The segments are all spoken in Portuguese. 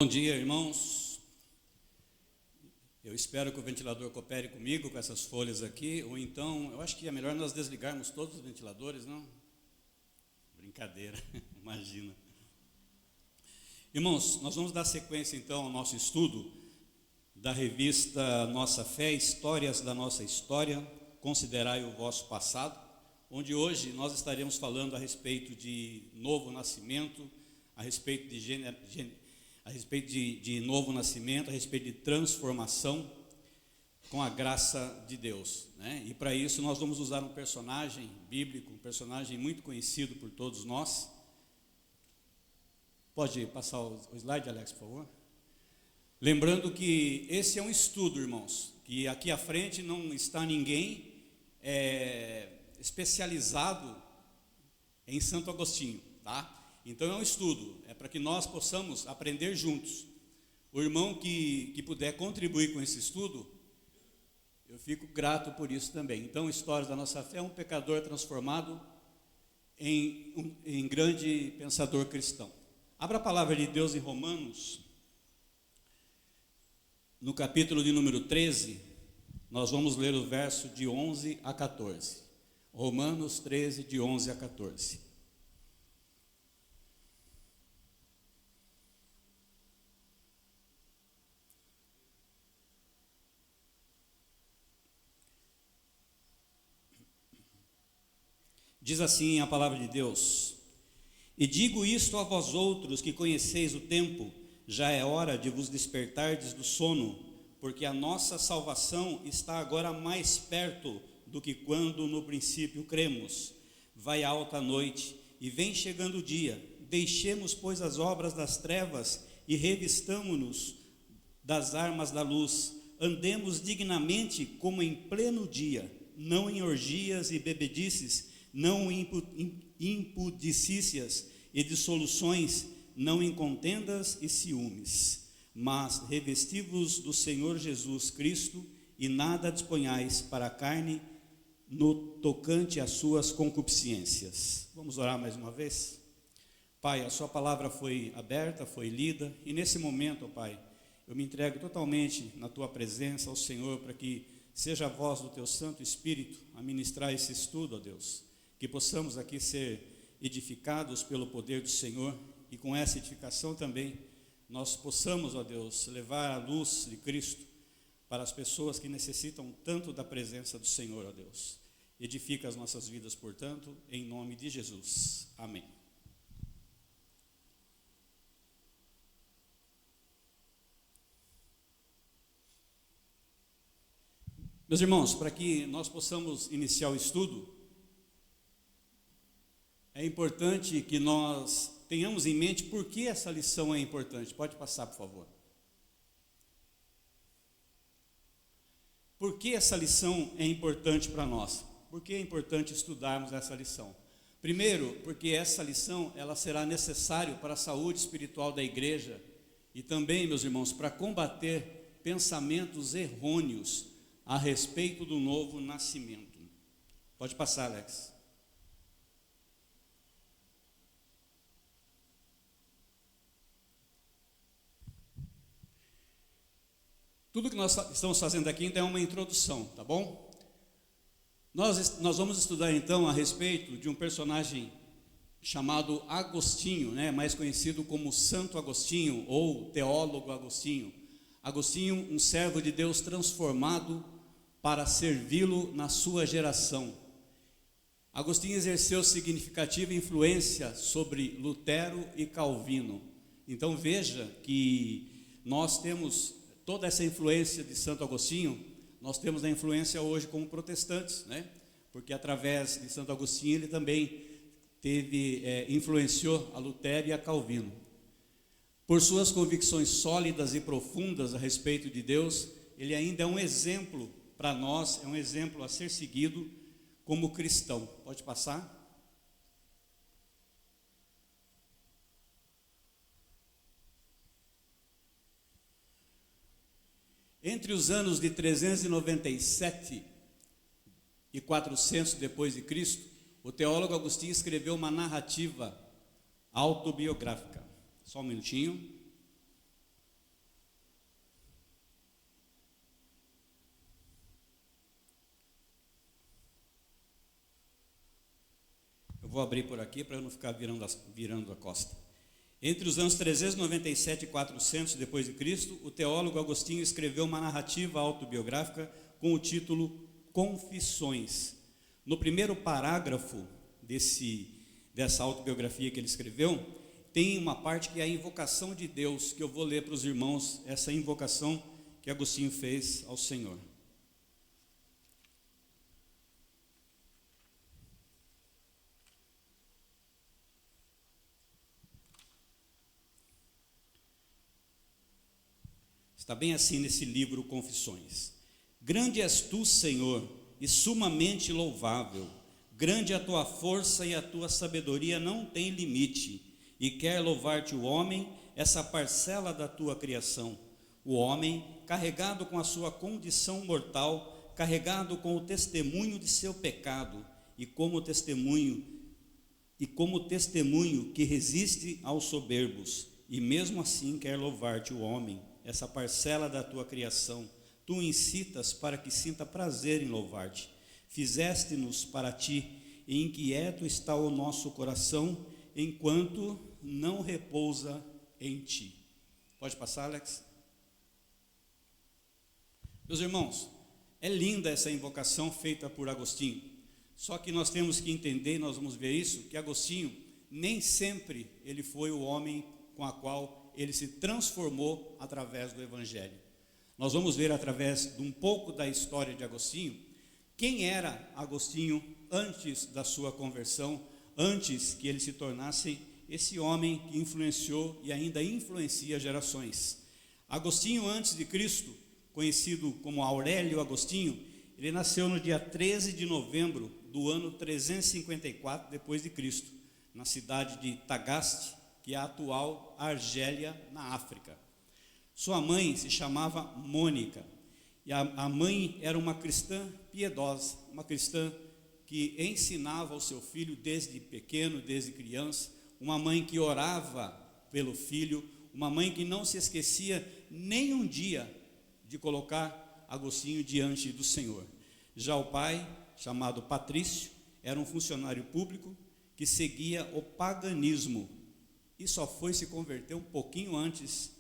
Bom dia, irmãos. Eu espero que o ventilador coopere comigo com essas folhas aqui, ou então, eu acho que é melhor nós desligarmos todos os ventiladores, não? Brincadeira, imagina. Irmãos, nós vamos dar sequência então ao nosso estudo da revista Nossa Fé, Histórias da Nossa História, Considerai o Vosso Passado, onde hoje nós estaremos falando a respeito de novo nascimento, a respeito de novo nascimento, a respeito de transformação com a graça de Deus, né? E para isso nós vamos usar um personagem bíblico, um personagem muito conhecido por todos nós. Pode passar o slide, Alex, por favor? Lembrando que esse é um estudo, irmãos, que aqui à frente não está ninguém especializado em Santo Agostinho, tá? Então é um estudo, é para que nós possamos aprender juntos. O irmão que puder contribuir com esse estudo, eu fico grato por isso também. Então, Histórias da Nossa Fé é um pecador transformado em grande pensador cristão. Abra a palavra de Deus em Romanos, no capítulo de número 13, nós vamos ler o verso de 11 a 14. Romanos 13, de 11 a 14. Diz assim a palavra de Deus: E digo isto a vós outros que conheceis o tempo, já é hora de vos despertardes do sono, porque a nossa salvação está agora mais perto do que quando no princípio cremos. Vai alta a noite e vem chegando o dia. Deixemos, pois, as obras das trevas e revistamo-nos das armas da luz. Andemos dignamente como em pleno dia, não em orgias e bebedices, não em impudicícias e dissoluções, não em contendas e ciúmes, mas revesti-vos do Senhor Jesus Cristo, e nada disponhais para a carne no tocante às suas concupiscências. Vamos orar mais uma vez? Pai, a sua palavra foi aberta, foi lida, e nesse momento, ó Pai, eu me entrego totalmente na tua presença ao Senhor, para que seja a voz do teu Santo Espírito a ministrar esse estudo, ó Deus, que possamos aqui ser edificados pelo poder do Senhor, e com essa edificação também nós possamos, ó Deus, levar a luz de Cristo para as pessoas que necessitam tanto da presença do Senhor, ó Deus. Edifica as nossas vidas, portanto, em nome de Jesus. Amém. Meus irmãos, para que nós possamos iniciar o estudo, é importante que nós tenhamos em mente por que essa lição é importante. Pode passar, por favor. Por que essa lição é importante para nós? Por que é importante estudarmos essa lição? Primeiro, porque essa lição ela será necessária para a saúde espiritual da igreja e também, meus irmãos, para combater pensamentos errôneos a respeito do novo nascimento. Pode passar, Alex. Tudo que nós estamos fazendo aqui ainda é uma introdução, tá bom? Nós vamos estudar então a respeito de um personagem chamado Agostinho, né? Mais conhecido como Santo Agostinho ou Teólogo Agostinho. Agostinho, um servo de Deus transformado para servi-lo na sua geração. Agostinho exerceu significativa influência sobre Lutero e Calvino. Então veja que nós temos toda essa influência de Santo Agostinho, nós temos a influência hoje como protestantes, né? Porque através de Santo Agostinho ele também influenciou a Lutero e a Calvino. Por suas convicções sólidas e profundas a respeito de Deus, ele ainda é um exemplo para nós, é um exemplo a ser seguido como cristão. Pode passar? Entre os anos de 397 e 400 depois de Cristo, o teólogo Agostinho escreveu uma narrativa autobiográfica. Só um minutinho. vou abrir por aqui para eu não ficar virando a costa. Entre os anos 397 e 400 depois de Cristo, o teólogo Agostinho escreveu uma narrativa autobiográfica com o título Confissões. No primeiro parágrafo dessa autobiografia que ele escreveu, tem uma parte que é a invocação de Deus, que eu vou ler para os irmãos, essa invocação que Agostinho fez ao Senhor. Está bem assim nesse livro Confissões. Grande és tu, Senhor, e sumamente louvável. Grande é a tua força e a tua sabedoria não tem limite. E quer louvar-te o homem, essa parcela da tua criação. O homem, carregado com a sua condição mortal, carregado com o testemunho de seu pecado, e como testemunho que resiste aos soberbos, e mesmo assim quer louvar-te o homem, essa parcela da tua criação. Tu o incitas para que sinta prazer em louvar-te. Fizeste-nos para ti, e inquieto está o nosso coração, enquanto não repousa em ti. Pode passar, Alex? Meus irmãos, é linda essa invocação feita por Agostinho. Só que nós temos que entender, nós vamos ver isso, que Agostinho nem sempre ele foi o homem com a qual ele se transformou através do Evangelho. Nós vamos ver através de um pouco da história de Agostinho, quem era Agostinho antes da sua conversão, antes que ele se tornasse esse homem que influenciou e ainda influencia gerações. Agostinho, antes de Cristo, conhecido como Aurélio Agostinho, ele nasceu no dia 13 de novembro do ano 354 depois de Cristo, na cidade de Tagaste, que é a atual Argélia, na África. Sua mãe se chamava Mônica, e a mãe era uma cristã piedosa, uma cristã que ensinava ao seu filho desde pequeno, desde criança, uma mãe que orava pelo filho, uma mãe que não se esquecia nem um dia de colocar Agostinho diante do Senhor. Já o pai, chamado Patrício, era um funcionário público que seguia o paganismo e só foi se converter um pouquinho antes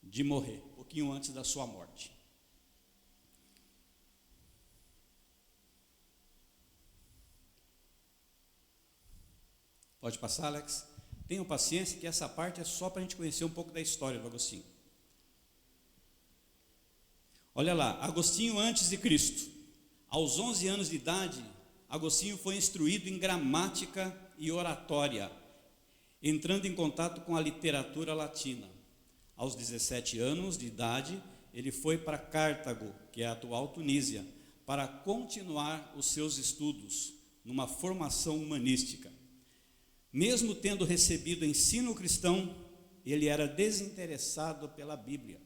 de morrer, um pouquinho antes da sua morte. Pode passar, Alex? Tenham paciência que essa parte é só para a gente conhecer um pouco da história do Agostinho. Olha lá, Agostinho antes de Cristo. Aos 11 anos de idade, Agostinho foi instruído em gramática e oratória, entrando em contato com a literatura latina. Aos 17 anos de idade, ele foi para Cartago, que é a atual Tunísia, para continuar os seus estudos numa formação humanística. Mesmo tendo recebido ensino cristão, ele era desinteressado pela Bíblia.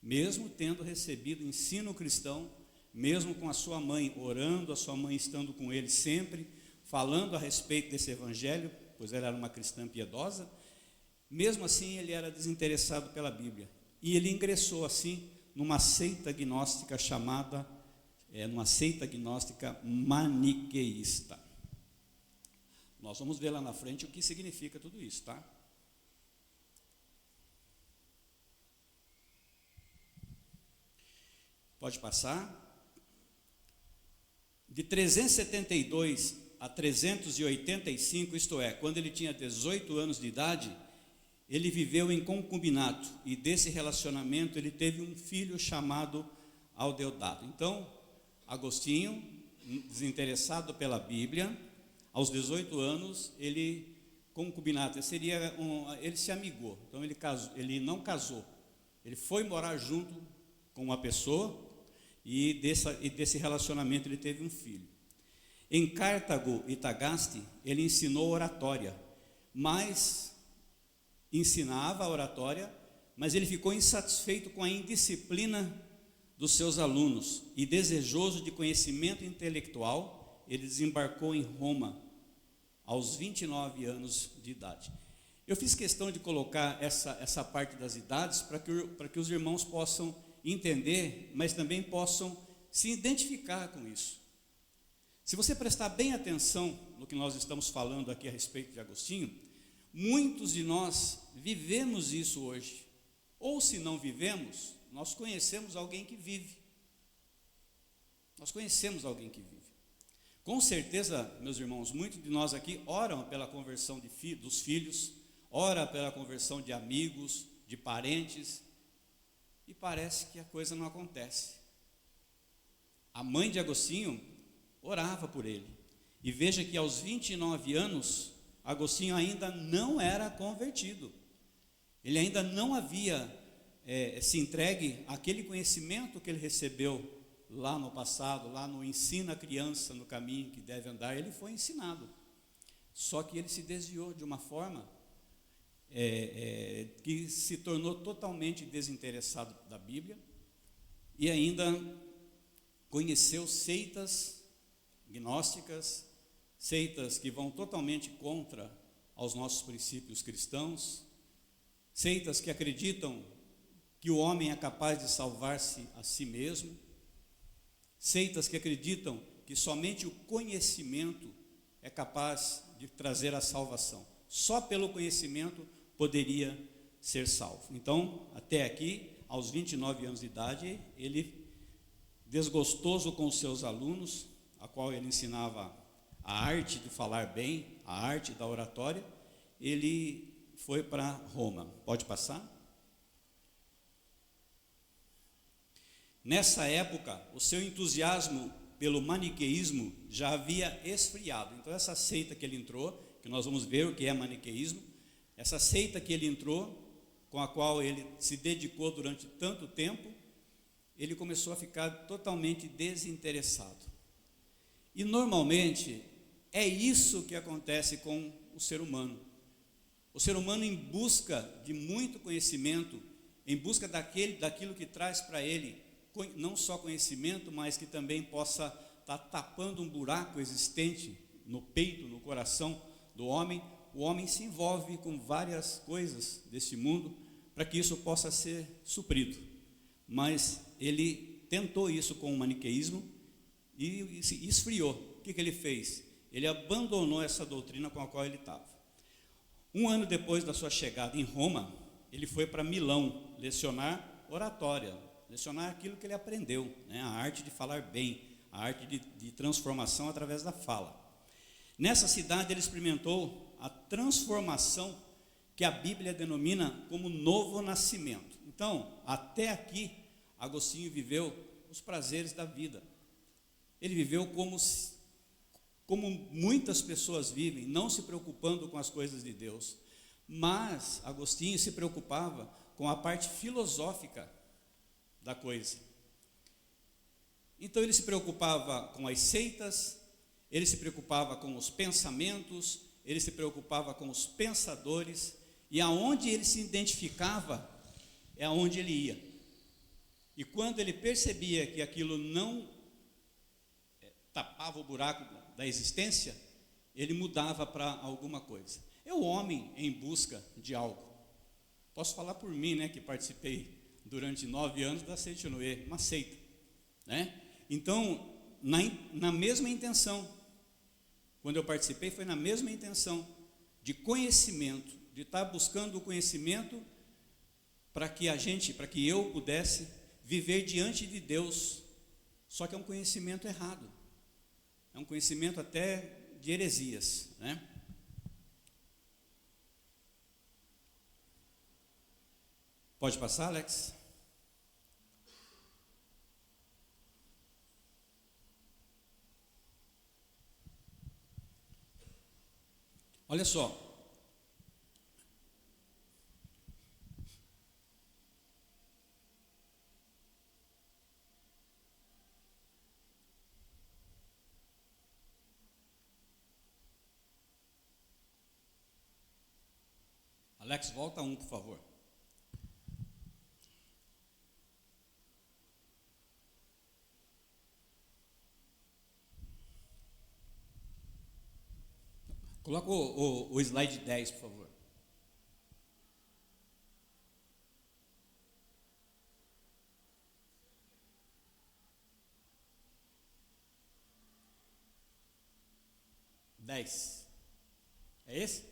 Mesmo tendo recebido ensino cristão, mesmo com a sua mãe orando, a sua mãe estando com ele sempre, falando a respeito desse evangelho, pois ela era uma cristã piedosa, mesmo assim ele era desinteressado pela Bíblia. E ele ingressou assim numa seita gnóstica numa seita gnóstica maniqueísta. Nós vamos ver lá na frente o que significa tudo isso, tá? Pode passar. De 372 a 385, isto é, quando ele tinha 18 anos de idade, ele viveu em concubinato, e desse relacionamento ele teve um filho chamado Aldeodato. Então, Agostinho, desinteressado pela Bíblia, aos 18 anos, concubinato, ele se amigou, então ele não casou, ele foi morar junto com uma pessoa, e desse relacionamento ele teve um filho. Em Cartago e Tagaste, ele ensinou oratória, ensinava a oratória, mas ele ficou insatisfeito com a indisciplina dos seus alunos, e desejoso de conhecimento intelectual, ele desembarcou em Roma, aos 29 anos de idade. Eu fiz questão de colocar essa parte das idades para que os irmãos possam entender, mas também possam se identificar com isso. Se você prestar bem atenção no que nós estamos falando aqui a respeito de Agostinho, muitos de nós vivemos isso hoje. Ou se não vivemos, nós conhecemos alguém que vive. Nós conhecemos alguém que vive. Com certeza, meus irmãos, muitos de nós aqui oram pela conversão dos filhos, ora pela conversão de amigos, de parentes, e parece que a coisa não acontece. A mãe de Agostinho orava por ele. E veja que aos 29 anos, Agostinho ainda não era convertido. Ele ainda não havia se entregue àquele conhecimento que ele recebeu lá no passado, lá no ensina a criança no caminho que deve andar. Ele foi ensinado. Só que ele se desviou de uma forma que se tornou totalmente desinteressado da Bíblia e ainda conheceu seitas gnósticas, seitas que vão totalmente contra aos nossos princípios cristãos, seitas que acreditam que o homem é capaz de salvar-se a si mesmo, seitas que acreditam que somente o conhecimento é capaz de trazer a salvação. Só pelo conhecimento poderia ser salvo. Então, até aqui, aos 29 anos de idade, ele, desgostoso com os seus alunos, a qual ele ensinava a arte de falar bem, a arte da oratória, ele foi para Roma. Pode passar? Nessa época, o seu entusiasmo pelo maniqueísmo já havia esfriado. Então, essa seita que ele entrou, que nós vamos ver o que é maniqueísmo, essa seita que ele entrou, com a qual ele se dedicou durante tanto tempo, ele começou a ficar totalmente desinteressado. E normalmente é isso que acontece com o ser humano. O ser humano, em busca de muito conhecimento, em busca daquilo que traz para ele não só conhecimento, mas que também possa estar tapando um buraco existente no peito, no coração do homem, o homem se envolve com várias coisas desse mundo para que isso possa ser suprido. Mas ele tentou isso com o maniqueísmo e se esfriou. O que ele fez? Ele abandonou essa doutrina com a qual ele estava. Um ano depois da sua chegada em Roma, ele foi para Milão lecionar oratória, lecionar aquilo que ele aprendeu, né? A arte de falar bem, a arte de transformação através da fala. Nessa cidade ele experimentou a transformação que a Bíblia denomina como novo nascimento. Então, até aqui, Agostinho viveu os prazeres da vida. Ele viveu como muitas pessoas vivem, não se preocupando com as coisas de Deus. Mas Agostinho se preocupava com a parte filosófica da coisa. Então ele se preocupava com as seitas, ele se preocupava com os pensamentos, ele se preocupava com os pensadores, e aonde ele se identificava é aonde ele ia. E quando ele percebia que aquilo não tapava o buraco da existência, ele mudava para alguma coisa. É o homem em busca de algo. Posso falar por mim, né, que participei durante 9 anos da Seita Noé, uma seita, né? Então, na mesma intenção, quando eu participei, foi na mesma intenção de conhecimento, de estar buscando o conhecimento para que eu pudesse viver diante de Deus. Só que é um conhecimento errado, é um conhecimento até de heresias, né? Pode passar, Alex? Olha só. Alex, volta um, por favor. Coloca o slide 10, por favor. 10. É esse?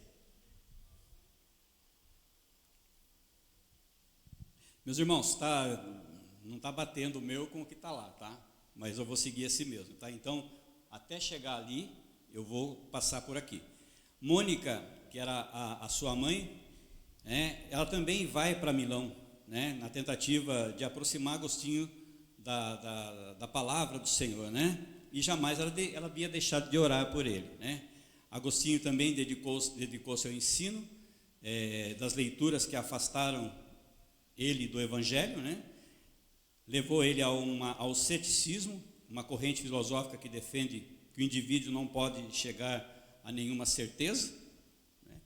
Meus irmãos, não está batendo o meu com o que está lá, tá? Mas eu vou seguir esse mesmo, tá? Então, até chegar ali, eu vou passar por aqui. Mônica, que era a sua mãe, ela também vai para Milão, né? Na tentativa de aproximar Agostinho da palavra do Senhor, né? E jamais ela havia deixado de orar por ele, né? Agostinho também dedicou-se ao ensino das leituras que afastaram ele do Evangelho, né? Levou ele ao ceticismo, uma corrente filosófica que defende que o indivíduo não pode chegar a nenhuma certeza, né?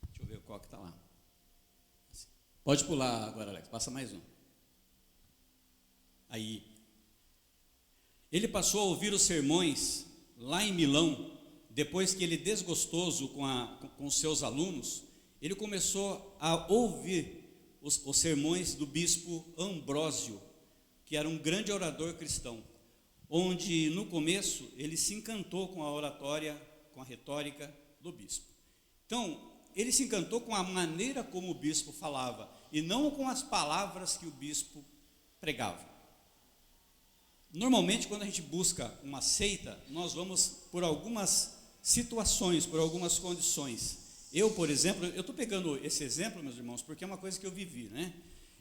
Deixa eu ver qual que está lá. Pode pular agora, Alex, passa mais um. Aí, ele passou a ouvir os sermões lá em Milão. Depois que ele, desgostoso com os seus alunos, ele começou a ouvir os sermões do bispo Ambrósio, que era um grande orador cristão, onde no começo ele se encantou com a oratória, com a retórica do bispo. Então, ele se encantou com a maneira como o bispo falava, e não com as palavras que o bispo pregava. Normalmente, quando a gente busca uma seita, nós vamos por algumas situações, por algumas condições. Eu, por exemplo, eu estou pegando esse exemplo, meus irmãos, porque é uma coisa que eu vivi, né?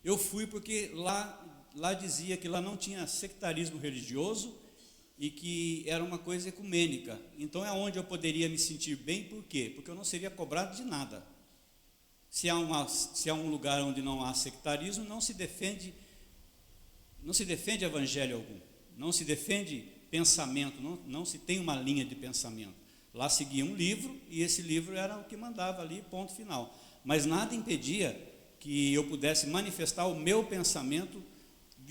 Eu fui porque lá dizia que lá não tinha sectarismo religioso e que era uma coisa ecumênica. Então é onde eu poderia me sentir bem, por quê? Porque eu não seria cobrado de nada. Se há um lugar onde não há sectarismo, não se defende evangelho algum, não se defende pensamento, não se tem uma linha de pensamento. Lá seguia um livro, e esse livro era o que mandava ali, ponto final. Mas nada impedia que eu pudesse manifestar o meu pensamento,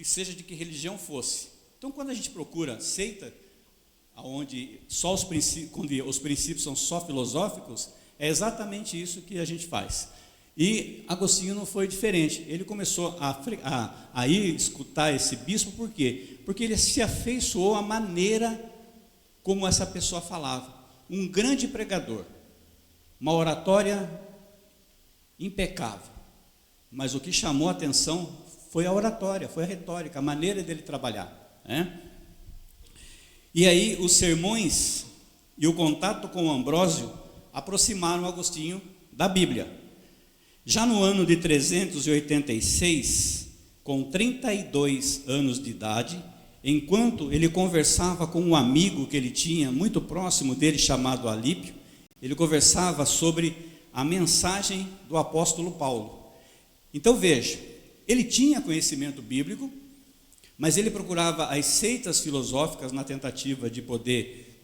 seja de que religião fosse. Então, quando a gente procura seita, onde só quando os princípios são só filosóficos, é exatamente isso que a gente faz. E Agostinho não foi diferente. Ele começou a ir escutar esse bispo, por quê? Porque ele se afeiçoou à maneira como essa pessoa falava. Um grande pregador, uma oratória impecável, mas o que chamou a atenção foi a oratória, foi a retórica, a maneira dele trabalhar, né? E aí os sermões e o contato com o Ambrósio aproximaram Agostinho da Bíblia. Já no ano de 386, com 32 anos de idade, enquanto ele conversava com um amigo que ele tinha muito próximo dele, chamado Alípio, ele conversava sobre a mensagem do apóstolo Paulo. Então veja, ele tinha conhecimento bíblico, mas ele procurava as seitas filosóficas na tentativa de poder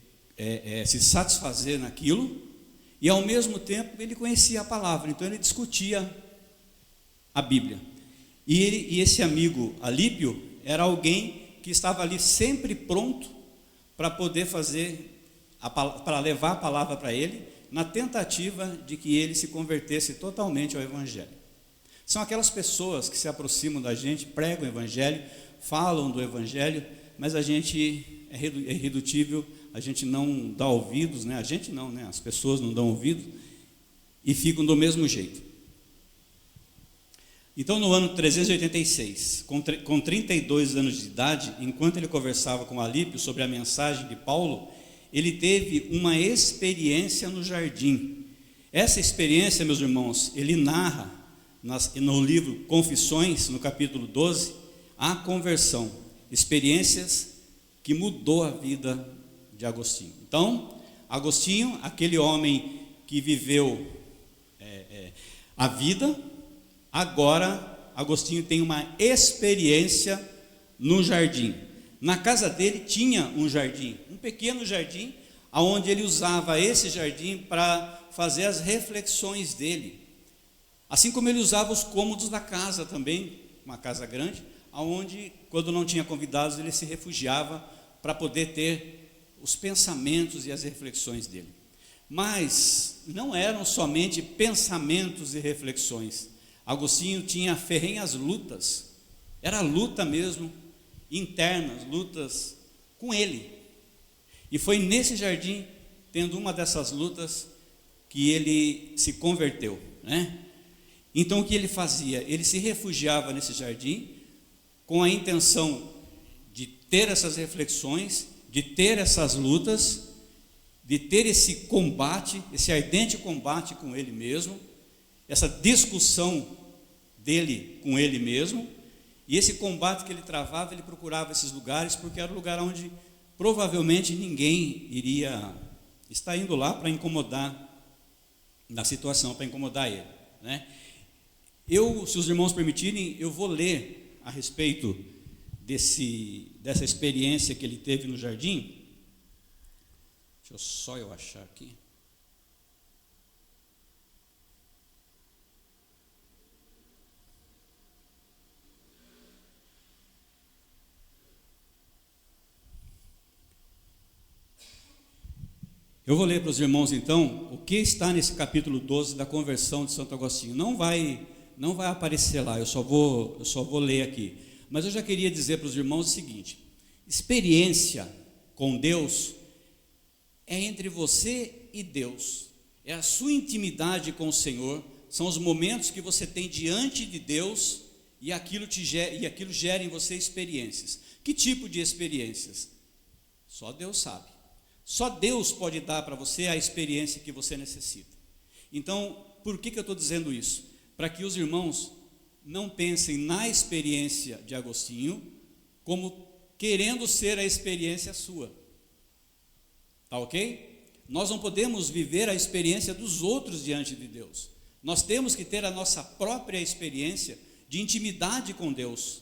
se satisfazer naquilo, e ao mesmo tempo ele conhecia a palavra, então ele discutia a Bíblia. E esse amigo Alípio era alguém que estava ali sempre pronto para poder para levar a palavra para ele, na tentativa de que ele se convertesse totalmente ao Evangelho. São aquelas pessoas que se aproximam da gente, pregam o Evangelho, falam do Evangelho, mas a gente é irredutível, a gente não dá ouvidos, né? A gente não, né? As pessoas não dão ouvidos e ficam do mesmo jeito. Então, no ano 386, com 32 anos de idade, enquanto ele conversava com Alípio sobre a mensagem de Paulo, ele teve uma experiência no jardim. Essa experiência, meus irmãos, ele narra no livro Confissões, no capítulo 12, a conversão, experiências que mudou a vida de Agostinho. Então, Agostinho, aquele homem que viveu a vida, agora Agostinho tem uma experiência no jardim. Na casa dele tinha um jardim, um pequeno jardim, onde ele usava esse jardim para fazer as reflexões dele. Assim como ele usava os cômodos da casa também, uma casa grande, onde, quando não tinha convidados, ele se refugiava para poder ter os pensamentos e as reflexões dele. Mas não eram somente pensamentos e reflexões. Agostinho tinha ferrenhas lutas Era luta mesmo, internas, lutas com ele. E foi nesse jardim, tendo uma dessas lutas, que ele se converteu, né? Então o que ele fazia? Ele se refugiava nesse jardim com a intenção de ter essas reflexões, de ter essas lutas, de ter esse combate, esse ardente combate com ele mesmo, essa discussão dele com ele mesmo. E esse combate que ele travava, ele procurava esses lugares, porque era o lugar onde provavelmente ninguém iria estar indo lá para incomodar, na situação, para incomodar ele, né? Se os irmãos permitirem, eu vou ler a respeito dessa experiência que ele teve no jardim. Deixa eu só achar aqui. Eu vou ler para os irmãos então o que está nesse capítulo 12 da conversão de Santo Agostinho. Não vai aparecer lá, eu só vou ler aqui. Mas eu já queria dizer para os irmãos o seguinte: experiência com Deus é entre você e Deus, é a sua intimidade com o Senhor, são os momentos que você tem diante de Deus e aquilo gera em você experiências. Que tipo de experiências? Só Deus sabe. Só Deus pode dar para você a experiência que você necessita. Então, por que eu estou dizendo isso? Para que os irmãos não pensem na experiência de Agostinho como querendo ser a experiência sua. Tá ok? Nós não podemos viver a experiência dos outros diante de Deus. Nós temos que ter a nossa própria experiência de intimidade com Deus.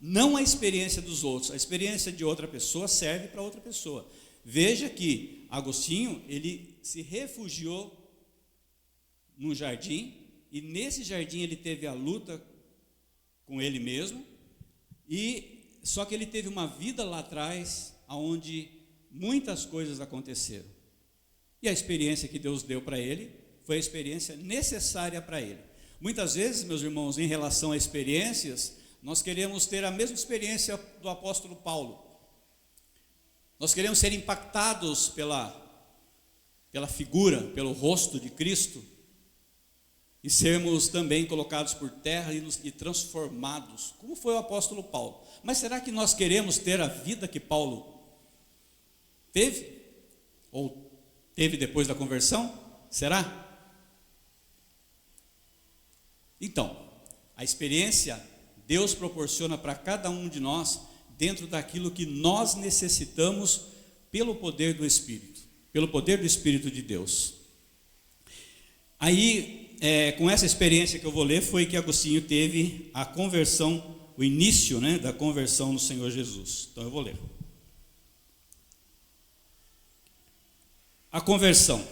Não a experiência dos outros. A experiência de outra pessoa serve para outra pessoa. Veja que Agostinho, ele se refugiou num jardim, e nesse jardim ele teve a luta com ele mesmo, só que ele teve uma vida lá atrás, onde muitas coisas aconteceram. E a experiência que Deus deu para ele, foi a experiência necessária para ele. Muitas vezes, meus irmãos, em relação a experiências, nós queremos ter a mesma experiência do apóstolo Paulo. Nós queremos ser impactados pela figura, pelo rosto de Cristo, e sermos também colocados por terra e transformados, como foi o apóstolo Paulo. Mas será que nós queremos ter a vida que Paulo teve? Ou teve depois da conversão? Será? Então, a experiência Deus proporciona para cada um de nós, dentro daquilo que nós necessitamos, pelo poder do Espírito, pelo poder do Espírito de Deus. Aí, com essa experiência que eu vou ler, foi que Agostinho teve a conversão, o início, né, da conversão no Senhor Jesus. Então eu vou ler. A conversão.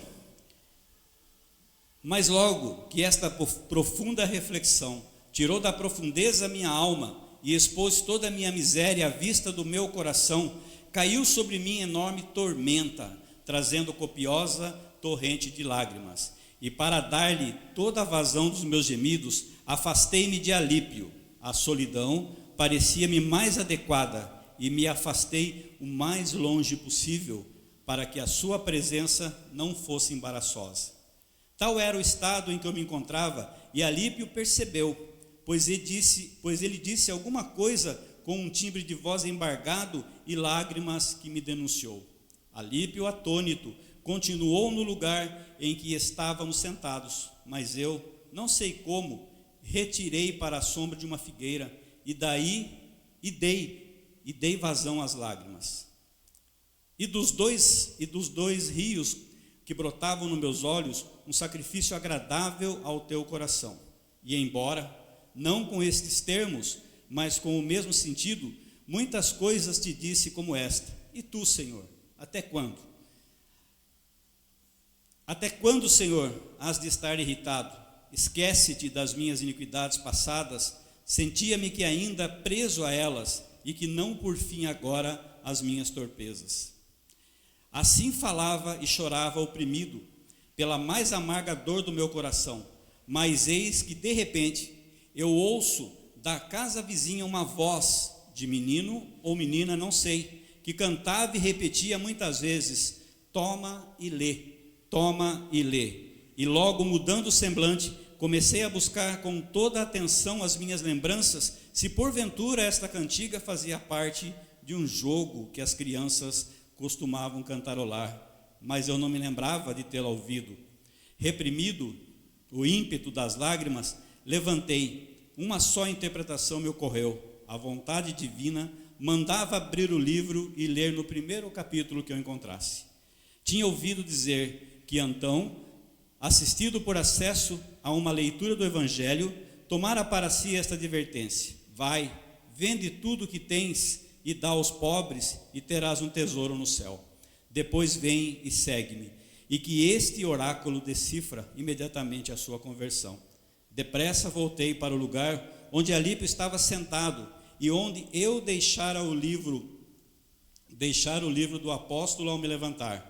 Mas logo que esta profunda reflexão tirou da profundeza minha alma e expôs toda a minha miséria à vista do meu coração, caiu sobre mim enorme tormenta, trazendo copiosa torrente de lágrimas. E para dar-lhe toda a vazão dos meus gemidos, afastei-me de Alípio. A solidão parecia-me mais adequada e me afastei o mais longe possível, para que a sua presença não fosse embaraçosa. Tal era o estado em que eu me encontrava, e Alípio percebeu, pois ele disse alguma coisa com um timbre de voz embargado e lágrimas que me denunciou. Alípio, atônito, continuou no lugar em que estávamos sentados, mas eu, não sei como, retirei para a sombra de uma figueira e dei vazão às lágrimas. E dos dois rios que brotavam nos meus olhos, um sacrifício agradável ao teu coração. E embora não com estes termos, mas com o mesmo sentido, muitas coisas te disse como esta: e tu, Senhor, até quando? Até quando, Senhor, has de estar irritado? Esquece-te das minhas iniquidades passadas, sentia-me que ainda preso a elas, e que não por fim agora as minhas torpezas. Assim falava e chorava oprimido, pela mais amarga dor do meu coração, mas eis que de repente eu ouço da casa vizinha uma voz de menino ou menina, não sei, que cantava e repetia muitas vezes: toma e lê, toma e lê. E logo, mudando o semblante, comecei a buscar com toda a atenção as minhas lembranças, se porventura esta cantiga fazia parte de um jogo que as crianças costumavam cantarolar, mas eu não me lembrava de tê-la ouvido. Reprimido o ímpeto das lágrimas, levantei. Uma só interpretação me ocorreu: a vontade divina mandava abrir o livro e ler no primeiro capítulo que eu encontrasse. Tinha ouvido dizer que então, assistido por acesso a uma leitura do Evangelho, tomara para si esta advertência: vai, vende tudo o que tens e dá aos pobres, e terás um tesouro no céu. Depois vem e segue-me. E que este oráculo decifra imediatamente a sua conversão. Depressa voltei para o lugar onde Alípio estava sentado, e onde eu deixara o livro do apóstolo ao me levantar.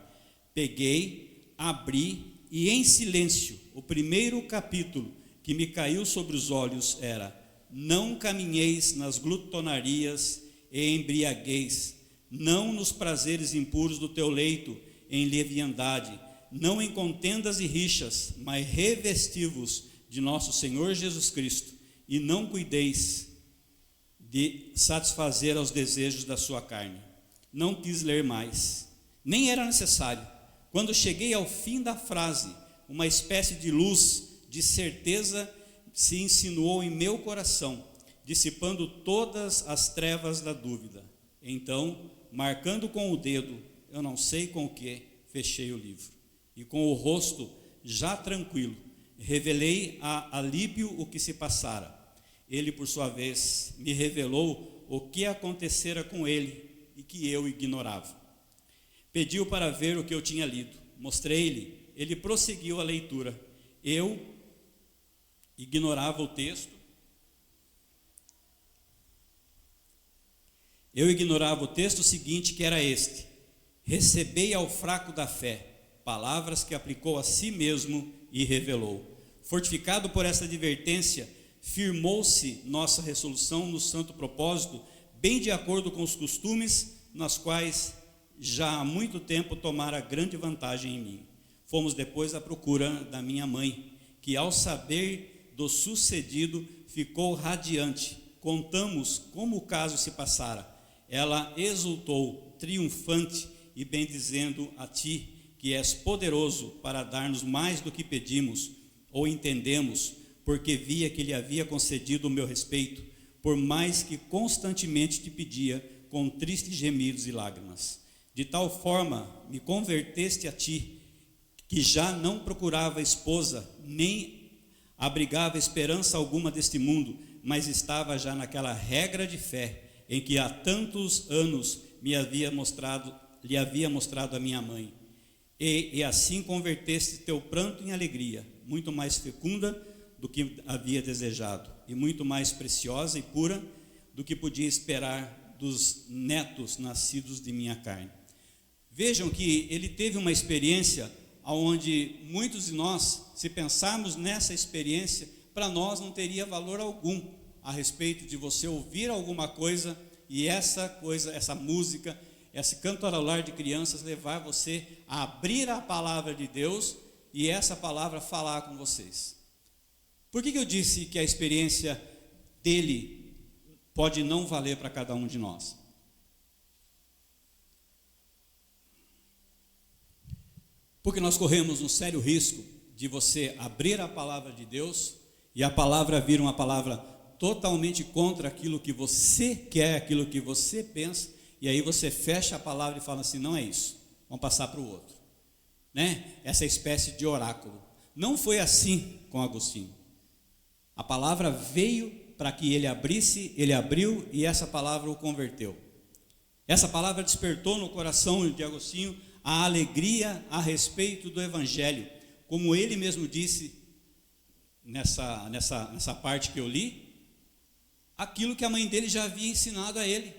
Peguei, abri, e em silêncio, o primeiro capítulo que me caiu sobre os olhos era: não caminheis nas glutonarias e embriagueis, não nos prazeres impuros do teu leito em leviandade, não em contendas e rixas, mas revesti-vos de nosso Senhor Jesus Cristo, e não cuideis de satisfazer aos desejos da sua carne. Não quis ler mais, nem era necessário. Quando cheguei ao fim da frase, uma espécie de luz, de certeza, se insinuou em meu coração, dissipando todas as trevas da dúvida. Então, marcando com o dedo, eu não sei com o que, fechei o livro. E com o rosto já tranquilo, revelei a Alípio o que se passara. Ele, por sua vez, me revelou o que acontecera com ele e que eu ignorava. Pediu para ver o que eu tinha lido. Mostrei-lhe. Ele prosseguiu a leitura. Eu ignorava o texto. Eu ignorava o texto seguinte, que era este: recebei ao fraco da fé, palavras que aplicou a si mesmo e revelou. Fortificado por esta advertência, firmou-se nossa resolução no santo propósito, bem de acordo com os costumes nas quais já há muito tempo tomara grande vantagem em mim. Fomos depois à procura da minha mãe, que ao saber do sucedido ficou radiante. Contamos como o caso se passara. Ela exultou, triunfante, e bendizendo a ti, que és poderoso para dar-nos mais do que pedimos ou entendemos, porque via que lhe havia concedido o meu respeito, por mais que constantemente te pedia com tristes gemidos e lágrimas. De tal forma me converteste a ti, que já não procurava esposa, nem abrigava esperança alguma deste mundo, mas estava já naquela regra de fé em que há tantos anos lhe havia mostrado a minha mãe. E assim converteste teu pranto em alegria, muito mais fecunda do que havia desejado, e muito mais preciosa e pura do que podia esperar dos netos nascidos de minha carne. Vejam que ele teve uma experiência onde muitos de nós, se pensarmos nessa experiência, para nós não teria valor algum a respeito de você ouvir alguma coisa e essa coisa, essa música, esse cantarolar de crianças levar você a abrir a palavra de Deus e essa palavra falar com vocês. Por que eu disse que a experiência dele pode não valer para cada um de nós? Porque nós corremos um sério risco de você abrir a palavra de Deus e a palavra vir uma palavra totalmente contra aquilo que você quer, aquilo que você pensa, e aí você fecha a palavra e fala assim: não é isso, vamos passar para o outro, né? Essa espécie de oráculo. Não foi assim com Agostinho. A palavra veio para que ele abrisse, ele abriu, e essa palavra o converteu. Essa palavra despertou no coração de Agostinho a alegria a respeito do Evangelho, como ele mesmo disse nessa parte que eu li, aquilo que a mãe dele já havia ensinado a ele,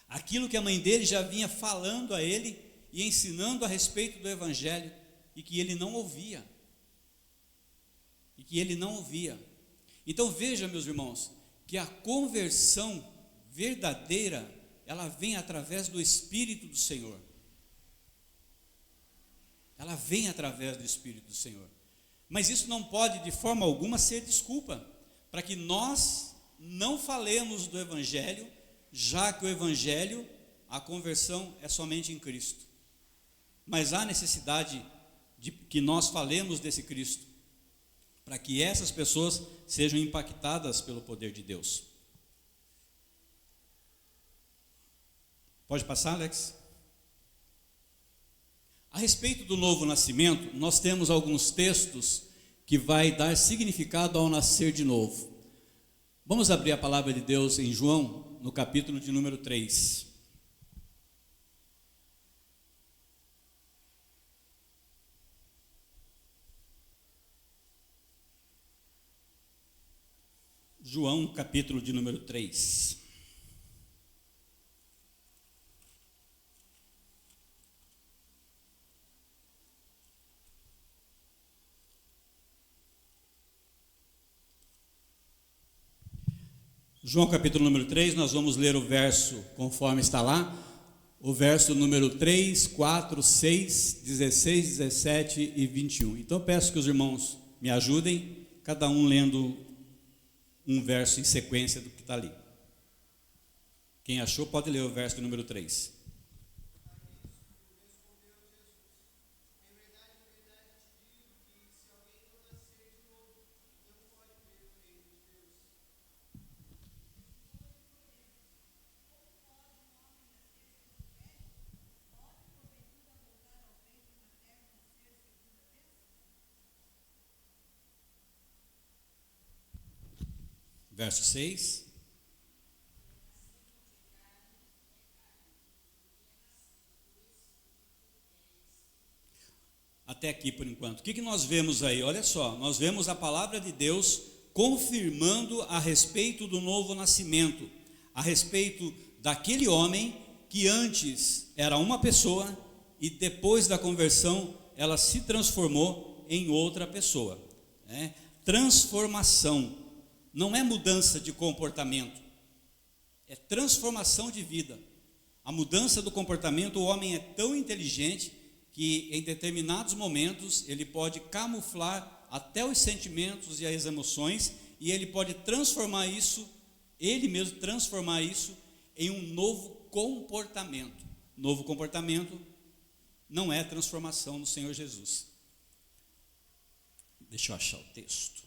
aquilo que a mãe dele já vinha falando a ele e ensinando a respeito do Evangelho, e que ele não ouvia, Então veja, meus irmãos, que a conversão verdadeira, ela vem através do Espírito do Senhor. Ela vem através do Espírito do Senhor. Mas isso não pode de forma alguma ser desculpa para que nós não falemos do Evangelho, já que o Evangelho, a conversão é somente em Cristo. Mas há necessidade de que nós falemos desse Cristo, para que essas pessoas sejam impactadas pelo poder de Deus. Pode passar, Alex? A respeito do novo nascimento, nós temos alguns textos que vai dar significado ao nascer de novo. Vamos abrir a palavra de Deus em João, no capítulo de número 3. João, capítulo de número 3. João capítulo número 3, nós vamos ler o verso conforme está lá, o verso número 3, 4, 6, 16, 17 e 21. Então eu peço que os irmãos me ajudem, cada um lendo um verso em sequência do que está ali. Quem achou pode ler o verso número 3. Verso 6. Até aqui por enquanto. O que nós vemos aí? Olha só, nós vemos a palavra de Deus confirmando a respeito do novo nascimento, a respeito daquele homem que antes era uma pessoa e depois da conversão ela se transformou em outra pessoa. Transformação. Não é mudança de comportamento, é transformação de vida. A mudança do comportamento, o homem é tão inteligente que em determinados momentos ele pode camuflar até os sentimentos e as emoções, e ele pode transformar isso, ele mesmo transformar isso em um novo comportamento. Novo comportamento não é transformação no Senhor Jesus. Deixa eu achar o texto.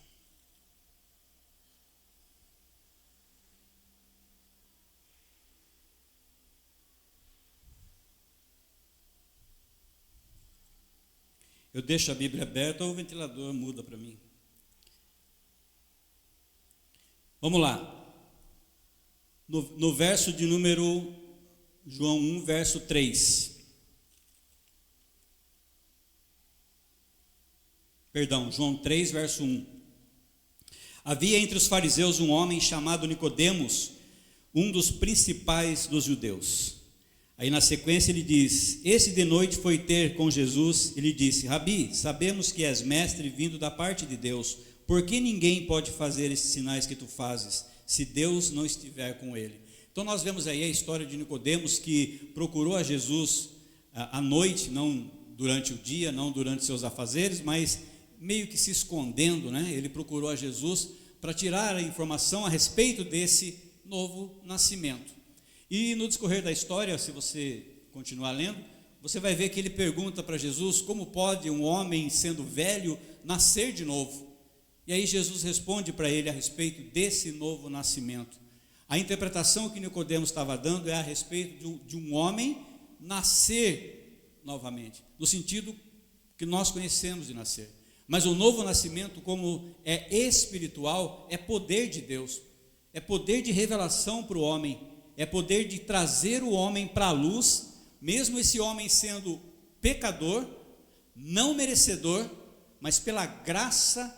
Eu deixo a Bíblia aberta ou o ventilador muda para mim? Vamos lá. No verso de número João 1, verso 3. Perdão, João 3, verso 1. Havia entre os fariseus um homem chamado Nicodemos, um dos principais dos judeus. Aí na sequência ele diz: esse de noite foi ter com Jesus e lhe disse: Rabi, sabemos que és mestre vindo da parte de Deus, porque ninguém pode fazer esses sinais que tu fazes, se Deus não estiver com ele. Então nós vemos aí a história de Nicodemos, que procurou a Jesus à noite, não durante o dia, não durante seus afazeres, mas meio que se escondendo, ele procurou a Jesus para tirar a informação a respeito desse novo nascimento. E no discorrer da história, se você continuar lendo, você vai ver que ele pergunta para Jesus como pode um homem sendo velho nascer de novo. E aí Jesus responde para ele a respeito desse novo nascimento. A interpretação que Nicodemos estava dando é a respeito de um homem nascer novamente, no sentido que nós conhecemos de nascer. Mas o novo nascimento, como é espiritual, é poder de Deus, é poder de revelação para o homem, é poder de trazer o homem para a luz, mesmo esse homem sendo pecador, não merecedor, mas pela graça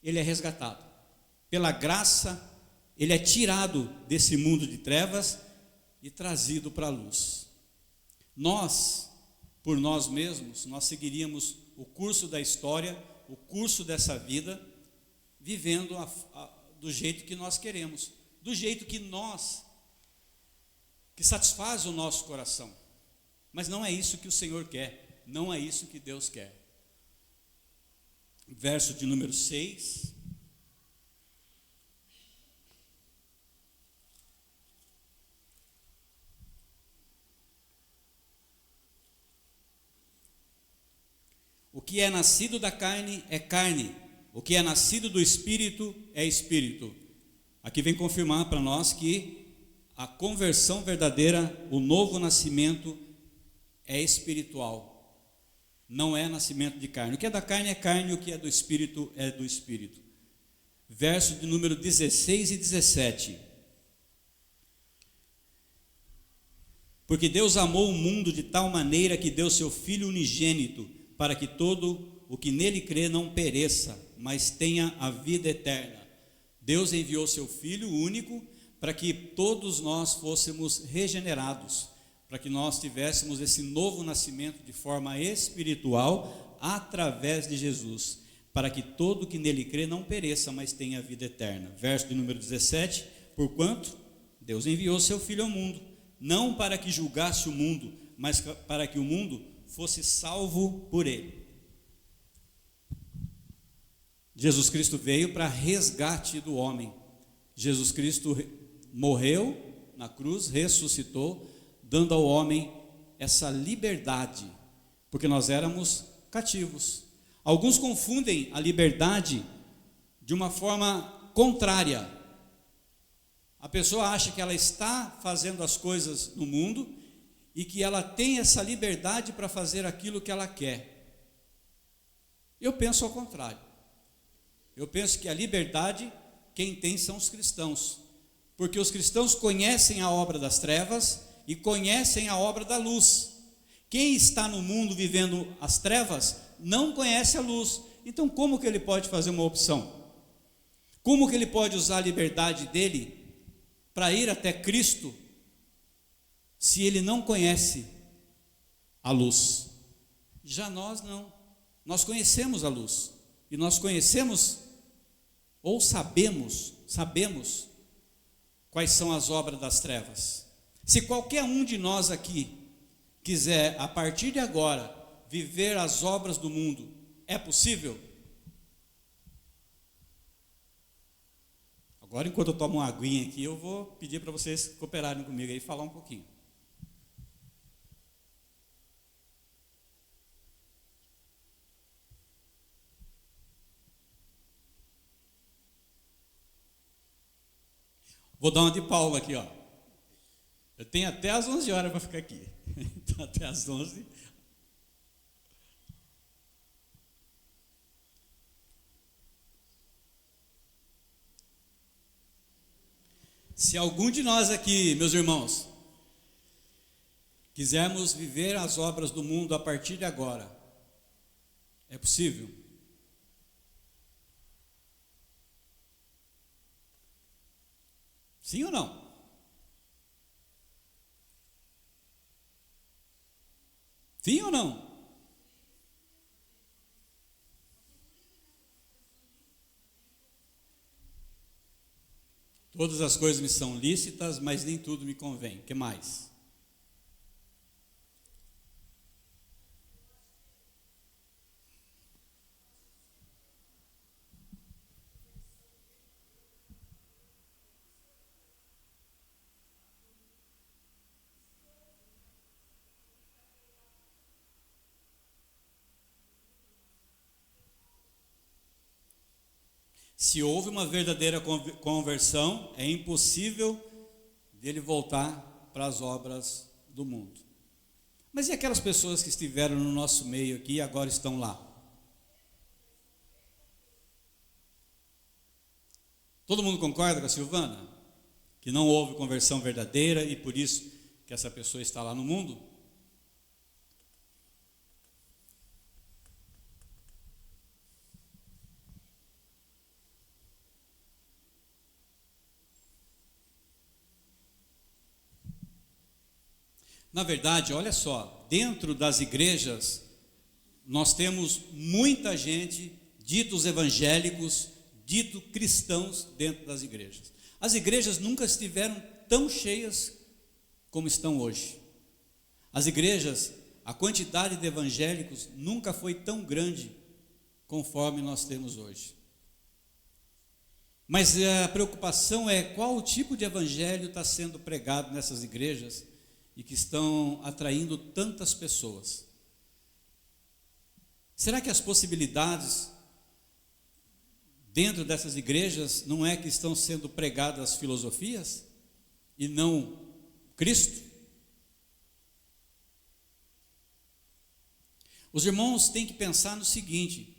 ele é resgatado. Pela graça ele é tirado desse mundo de trevas e trazido para a luz. Nós, por nós mesmos, nós seguiríamos o curso da história, o curso dessa vida, vivendo do jeito que nós queremos, do jeito que satisfaz o nosso coração. Mas não é isso que o Senhor quer, não é isso que Deus quer. Verso de número 6. O que é nascido da carne é carne, o que é nascido do Espírito é Espírito. Aqui vem confirmar para nós que a conversão verdadeira, o novo nascimento é espiritual, não é nascimento de carne. O que é da carne é carne, o que é do Espírito é do Espírito. Verso de número 16 e 17. Porque Deus amou o mundo de tal maneira que deu seu Filho unigênito, para que todo o que nele crê não pereça, mas tenha a vida eterna. Deus enviou seu Filho único para que todos nós fôssemos regenerados, para que nós tivéssemos esse novo nascimento de forma espiritual através de Jesus, para que todo o que nele crê não pereça, mas tenha a vida eterna. Verso de número 17, porquanto Deus enviou seu Filho ao mundo, não para que julgasse o mundo, mas para que o mundo fosse salvo por ele. Jesus Cristo veio para resgate do homem. Jesus Cristo morreu na cruz, ressuscitou, dando ao homem essa liberdade, porque nós éramos cativos. Alguns confundem a liberdade de uma forma contrária. A pessoa acha que ela está fazendo as coisas no mundo e que ela tem essa liberdade para fazer aquilo que ela quer. Eu penso ao contrário. Eu penso que a liberdade quem tem são os cristãos, porque os cristãos conhecem a obra das trevas e conhecem a obra da luz. Quem está no mundo vivendo as trevas não conhece a luz. Então como que ele pode fazer uma opção? Como que ele pode usar a liberdade dele para ir até Cristo, se ele não conhece a luz? Já nós não. Nós conhecemos a luz. E nós conhecemos, ou sabemos quais são as obras das trevas. Se qualquer um de nós aqui quiser, a partir de agora, viver as obras do mundo, é possível? Agora, enquanto eu tomo uma aguinha aqui, eu vou pedir para vocês cooperarem comigo aí e falar um pouquinho. Vou dar uma de Paulo aqui, ó. Eu tenho até às 11 horas para ficar aqui. Então, até às 11. Se algum de nós aqui, meus irmãos, quisermos viver as obras do mundo a partir de agora, é possível? Sim ou não? Sim ou não? Todas as coisas me são lícitas, mas nem tudo me convém. O que mais? Se houve uma verdadeira conversão, é impossível dele voltar para as obras do mundo. Mas e aquelas pessoas que estiveram no nosso meio aqui e agora estão lá? Todo mundo concorda com a Silvana? Que não houve conversão verdadeira e por isso que essa pessoa está lá no mundo? Na verdade, olha só, dentro das igrejas, nós temos muita gente, ditos evangélicos, dito cristãos dentro das igrejas. As igrejas nunca estiveram tão cheias como estão hoje. As igrejas, a quantidade de evangélicos nunca foi tão grande conforme nós temos hoje. Mas a preocupação é qual o tipo de evangelho está sendo pregado nessas igrejas e que estão atraindo tantas pessoas. Será que as possibilidades dentro dessas igrejas não é que estão sendo pregadas filosofias e não Cristo? Os irmãos têm que pensar no seguinte: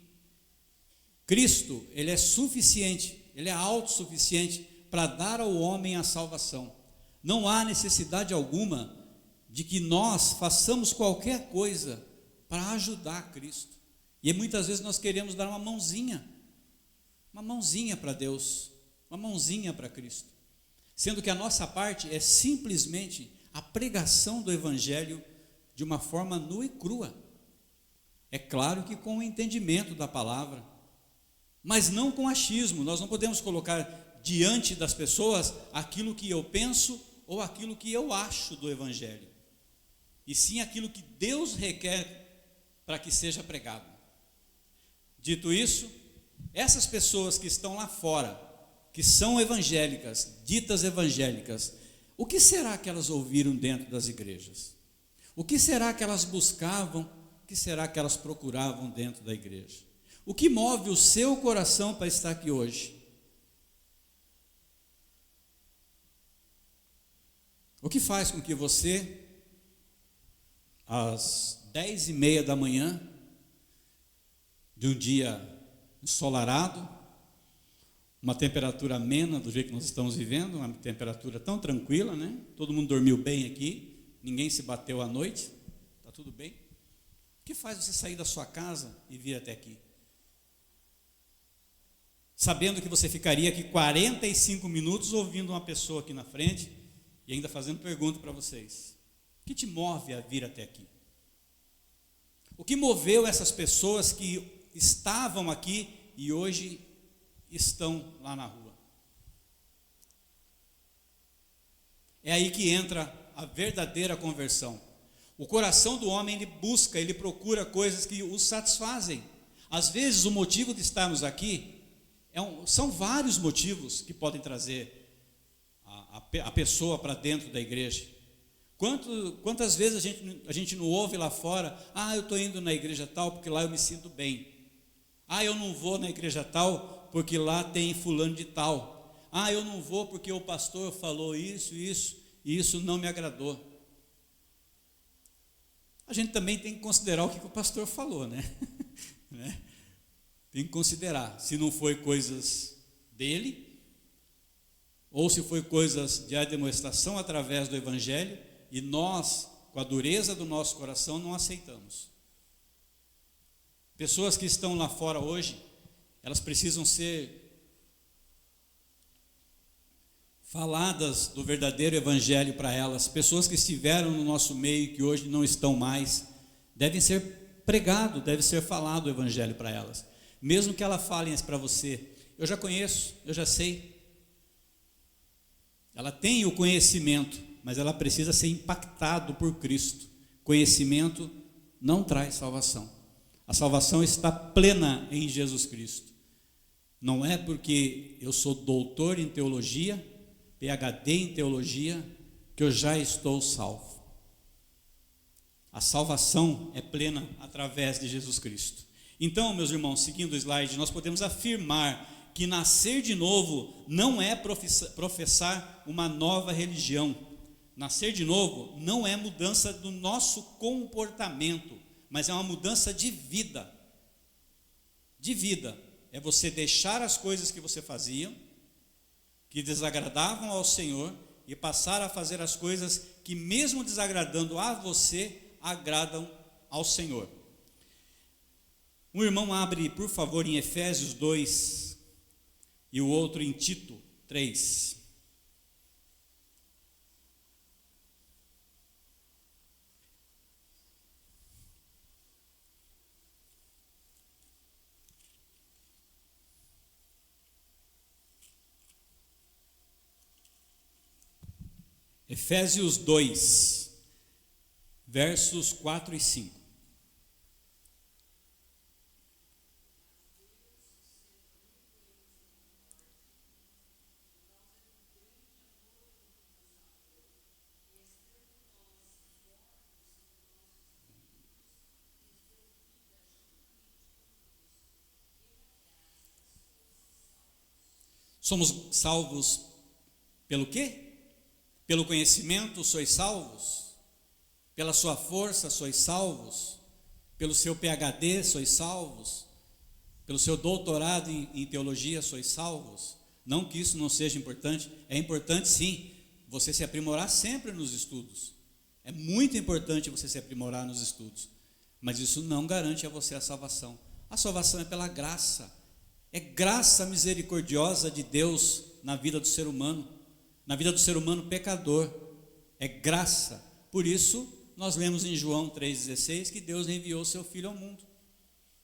Cristo, ele é suficiente, ele é autossuficiente para dar ao homem a salvação. Não há necessidade alguma de que nós façamos qualquer coisa para ajudar Cristo. E muitas vezes nós queremos dar uma mãozinha para Deus, uma mãozinha para Cristo, sendo que a nossa parte é simplesmente a pregação do Evangelho de uma forma nua e crua. É claro que com o entendimento da palavra, mas não com achismo. Nós não podemos colocar diante das pessoas aquilo que eu penso ou aquilo que eu acho do Evangelho, e sim aquilo que Deus requer para que seja pregado. Dito isso, essas pessoas que estão lá fora, que são evangélicas, ditas evangélicas, o que será que elas ouviram dentro das igrejas? O que será que elas buscavam? O que será que elas procuravam dentro da igreja? O que move o seu coração para estar aqui hoje? O que faz com que você, às 10h30 da manhã, de um dia ensolarado, uma temperatura amena do jeito que nós estamos vivendo, uma temperatura tão tranquila, né? Todo mundo dormiu bem aqui, ninguém se bateu à noite, está tudo bem. O que faz você sair da sua casa e vir até aqui? Sabendo que você ficaria aqui 45 minutos ouvindo uma pessoa aqui na frente e ainda fazendo pergunta para vocês. O que te move a vir até aqui? O que moveu essas pessoas que estavam aqui e hoje estão lá na rua? É aí que entra a verdadeira conversão. O coração do homem, ele busca, ele procura coisas que o satisfazem. Às vezes o motivo de estarmos aqui são vários motivos que podem trazer a pessoa para dentro da igreja. Quantas vezes a gente não ouve lá fora: eu estou indo na igreja tal porque lá eu me sinto bem. Eu não vou na igreja tal porque lá tem fulano de tal. Eu não vou porque o pastor falou isso, e isso não me agradou. A gente também tem que considerar o que o pastor falou, né? Tem que considerar, se não foi coisas dele, ou se foi coisas de demonstração através do Evangelho, e nós, com a dureza do nosso coração, não aceitamos. Pessoas que estão lá fora hoje, elas precisam ser faladas do verdadeiro Evangelho para elas. Pessoas que estiveram no nosso meio e que hoje não estão mais, devem ser pregado, deve ser falado o Evangelho para elas. Mesmo que elas falem para você: eu já conheço, eu já sei. Ela tem o conhecimento, mas ela precisa ser impactado por Cristo. Conhecimento não traz salvação. A salvação está plena em Jesus Cristo. Não é porque eu sou doutor em teologia, PhD em teologia, que eu já estou salvo. A salvação é plena através de Jesus Cristo. Então, meus irmãos, seguindo o slide, nós podemos afirmar que nascer de novo não é professar uma nova religião. Nascer de novo não é mudança do nosso comportamento, mas é uma mudança de vida. De vida. É você deixar as coisas que você fazia, que desagradavam ao Senhor, e passar a fazer as coisas que, mesmo desagradando a você, agradam ao Senhor. Um irmão abre, por favor, em Efésios 2 e o outro em Tito 3. Efésios 2, versos 4 e 5. Somos salvos pelo quê? Pelo conhecimento sois salvos? Pela sua força sois salvos? Pelo seu PhD sois salvos? Pelo seu doutorado em teologia sois salvos? Não que isso não seja importante, é importante sim, você se aprimorar sempre nos estudos. É muito importante você se aprimorar nos estudos, mas isso não garante a você a salvação. A salvação é pela graça. É graça misericordiosa de Deus na vida do ser humano, na vida do ser humano pecador. É graça. Por isso, nós lemos em João 3,16 que Deus enviou seu Filho ao mundo,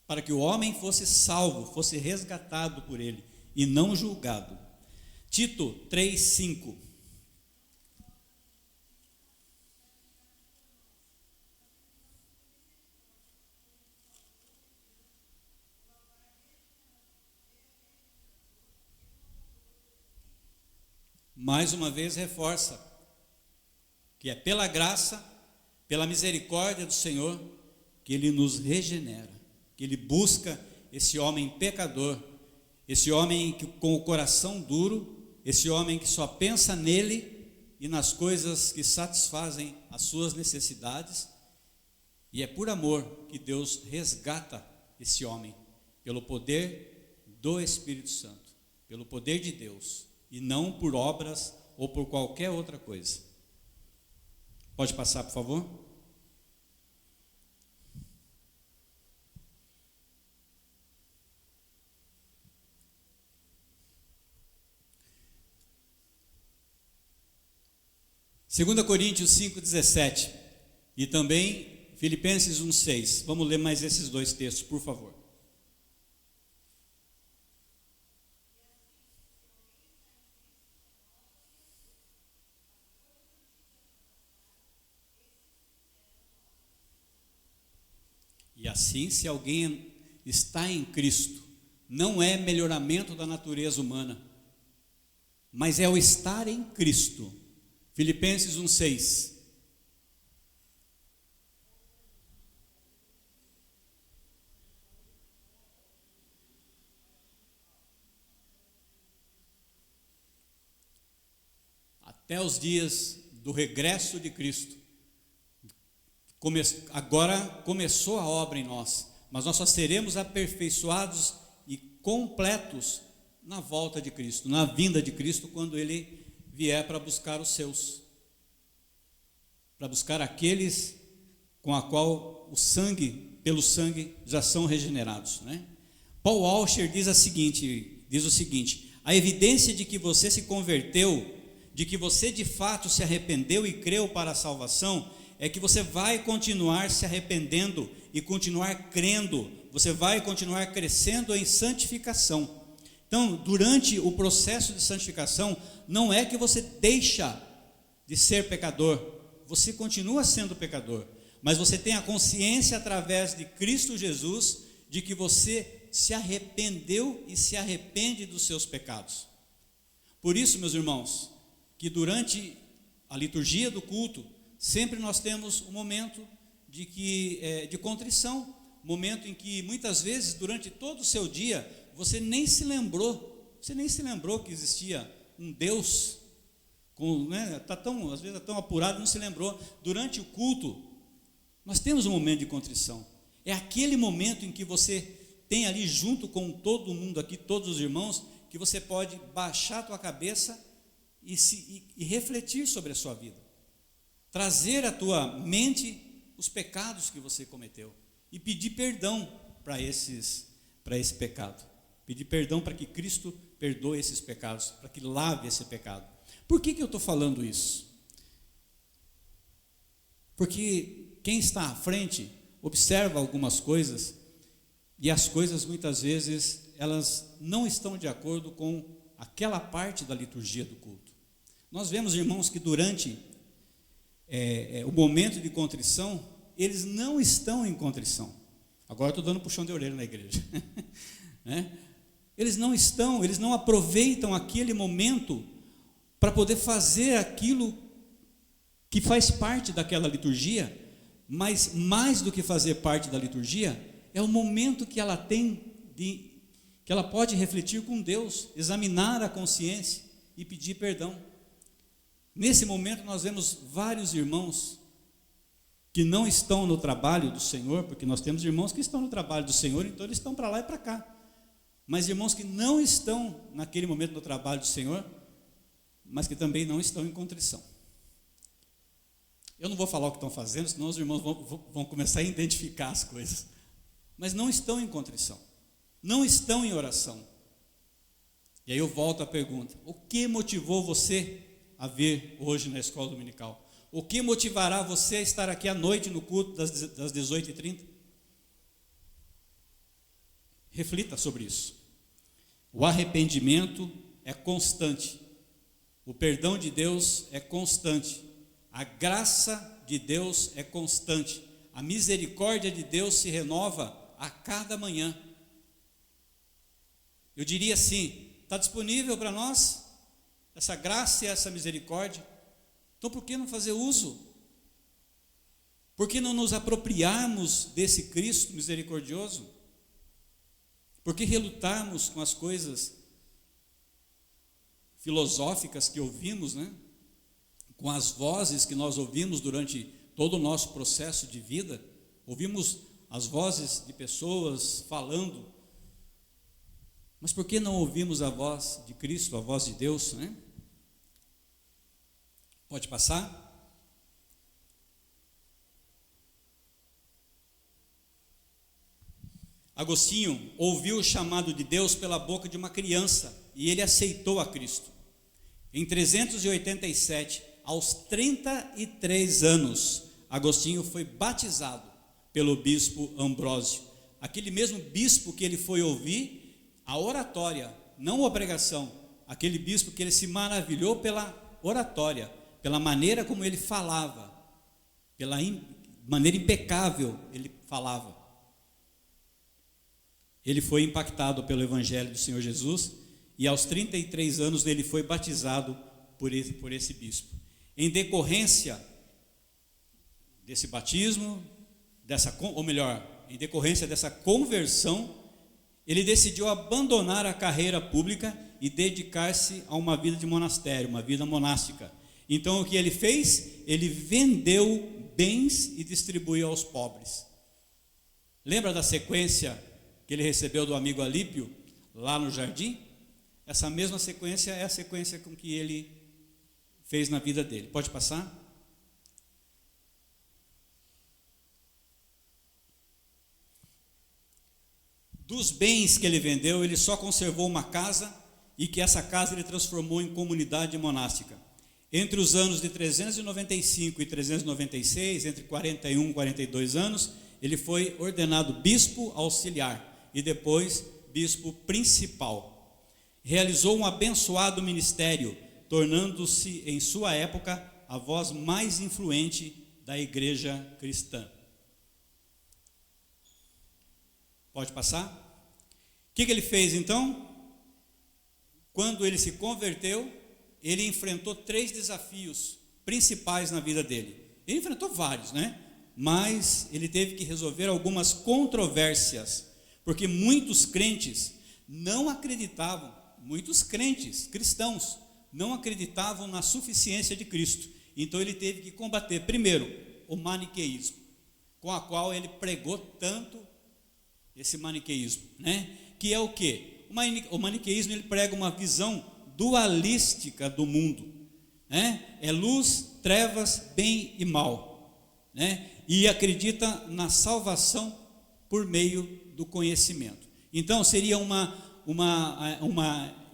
para que o homem fosse salvo, fosse resgatado por ele e não julgado. Tito 3,5. Mais uma vez reforça que é pela graça, pela misericórdia do Senhor, que Ele nos regenera, que Ele busca esse homem pecador, esse homem com o coração duro, esse homem que só pensa nele e nas coisas que satisfazem as suas necessidades, e é por amor que Deus resgata esse homem, pelo poder do Espírito Santo, pelo poder de Deus, e não por obras ou por qualquer outra coisa. Pode passar, por favor? Segunda Coríntios 5,17 e também Filipenses 1,6. Vamos ler mais esses dois textos, por favor. E assim, se alguém está em Cristo, não é melhoramento da natureza humana, mas é o estar em Cristo. Filipenses 1,6. Até os dias do regresso de Cristo. Agora começou a obra em nós, mas nós só seremos aperfeiçoados e completos na volta de Cristo, na vinda de Cristo, quando Ele vier para buscar os seus, para buscar aqueles com a qual pelo sangue já são regenerados, né? Paul Washer diz o seguinte: a evidência de que você se converteu, de que você de fato se arrependeu e creu para a salvação, é que você vai continuar se arrependendo e continuar crendo, você vai continuar crescendo em santificação. Então, durante o processo de santificação, não é que você deixa de ser pecador, você continua sendo pecador, mas você tem a consciência através de Cristo Jesus de que você se arrependeu e se arrepende dos seus pecados. Por isso, meus irmãos, que durante a liturgia do culto, sempre nós temos um momento de contrição, momento em que muitas vezes durante todo o seu dia você nem se lembrou que existia um Deus, às vezes é tão apurado, não se lembrou. Durante o culto nós temos um momento de contrição, é aquele momento em que você tem ali junto com todo mundo aqui, todos os irmãos, que você pode baixar a tua cabeça e refletir sobre a sua vida, trazer à tua mente os pecados que você cometeu e pedir perdão para esse pecado, pedir perdão para que Cristo perdoe esses pecados, para que lave esse pecado. Por que eu estou falando isso? Porque quem está à frente observa algumas coisas e as coisas muitas vezes elas não estão de acordo com aquela parte da liturgia do culto. Nós vemos, irmãos, que durante o momento de contrição, eles não estão em contrição. Agora estou dando puxão de orelha na igreja. Né? Eles não aproveitam aquele momento para poder fazer aquilo que faz parte daquela liturgia, mas mais do que fazer parte da liturgia, é o momento que ela tem que ela pode refletir com Deus, examinar a consciência e pedir perdão. Nesse momento nós vemos vários irmãos que não estão no trabalho do Senhor, porque nós temos irmãos que estão no trabalho do Senhor, então eles estão para lá e para cá. Mas irmãos que não estão naquele momento no trabalho do Senhor, mas que também não estão em contrição. Eu não vou falar o que estão fazendo, senão os irmãos vão começar a identificar as coisas. Mas não estão em contrição, não estão em oração. E aí eu volto à pergunta: o que motivou você a vir hoje na escola dominical? O que motivará você a estar aqui à noite no culto das 18h30? Reflita sobre isso. O arrependimento é constante, o perdão de Deus é constante, a graça de Deus é constante, a misericórdia de Deus se renova a cada manhã. Eu diria assim: está disponível para nós essa graça e essa misericórdia? Então por que não fazer uso? Por que não nos apropriarmos desse Cristo misericordioso? Por que relutarmos com as coisas filosóficas que ouvimos, né? Com as vozes que nós ouvimos durante todo o nosso processo de vida? Ouvimos as vozes de pessoas falando, mas por que não ouvimos a voz de Cristo, a voz de Deus, né? Pode passar? Agostinho ouviu o chamado de Deus pela boca de uma criança e ele aceitou a Cristo. Em 387, aos 33 anos, Agostinho foi batizado pelo bispo Ambrósio. Aquele mesmo bispo que ele foi ouvir a oratória, não a pregação. Aquele bispo que ele se maravilhou pela oratória, pela maneira como ele falava, pela maneira impecável ele falava. Ele foi impactado pelo Evangelho do Senhor Jesus e aos 33 anos ele foi batizado por esse bispo. Em decorrência desse batismo, em decorrência dessa conversão, ele decidiu abandonar a carreira pública e dedicar-se a uma vida de monastério, uma vida monástica. Então o que ele fez? Ele vendeu bens e distribuiu aos pobres. Lembra da sequência que ele recebeu do amigo Alípio, lá no jardim? Essa mesma sequência é a sequência com que ele fez na vida dele. Pode passar? Dos bens que ele vendeu, ele só conservou uma casa, e que essa casa ele transformou em comunidade monástica. Entre os anos de 395 e 396, entre 41 e 42 anos, ele foi ordenado bispo auxiliar e depois bispo principal. Realizou um abençoado ministério, tornando-se, em sua época, a voz mais influente da igreja cristã. Pode passar? O que ele fez então? Quando ele se converteu, ele enfrentou 3 desafios principais na vida dele. Ele enfrentou vários, né? Mas ele teve que resolver algumas controvérsias, porque muitos crentes não acreditavam, muitos crentes cristãos não acreditavam na suficiência de Cristo. Então ele teve que combater, primeiro, o maniqueísmo, com a qual ele pregou tanto esse maniqueísmo, né? Que é o quê? O maniqueísmo ele prega uma visão dualística do mundo, né? É luz, trevas, bem e mal, né? E acredita na salvação por meio do conhecimento. Então seria uma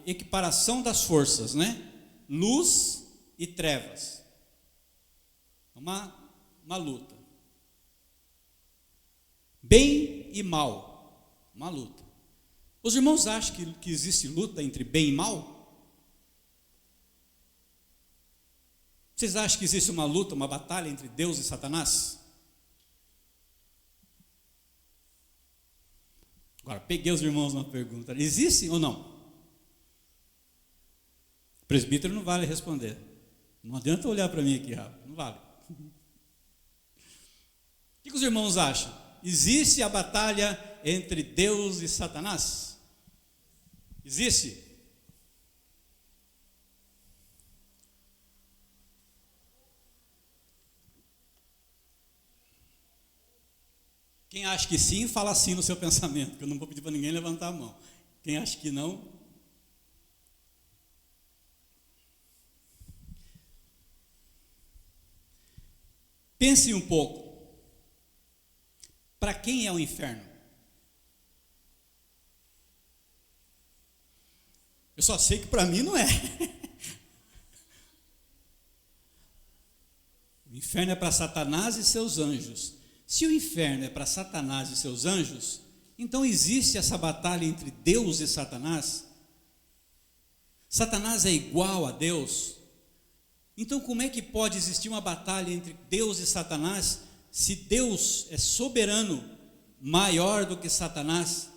equiparação das forças, né? Luz e trevas, uma luta. Bem e mal, uma luta. Os irmãos acham que existe luta entre bem e mal? Vocês acham que existe uma luta, uma batalha entre Deus e Satanás? Agora, peguei os irmãos na pergunta. Existe ou não? O presbítero não vale responder. Não adianta olhar para mim aqui, Rafa. Não vale. O que os irmãos acham? Existe a batalha entre Deus e Satanás? Existe? Quem acha que sim, fala sim no seu pensamento, que eu não vou pedir para ninguém levantar a mão. Quem acha que não, pense um pouco. Para quem é o inferno? Eu só sei que para mim não é. O inferno é para Satanás e seus anjos. Se o inferno é para Satanás e seus anjos, então existe essa batalha entre Deus e Satanás? Satanás é igual a Deus? Então como é que pode existir uma batalha entre Deus e Satanás, se Deus é soberano, maior do que Satanás?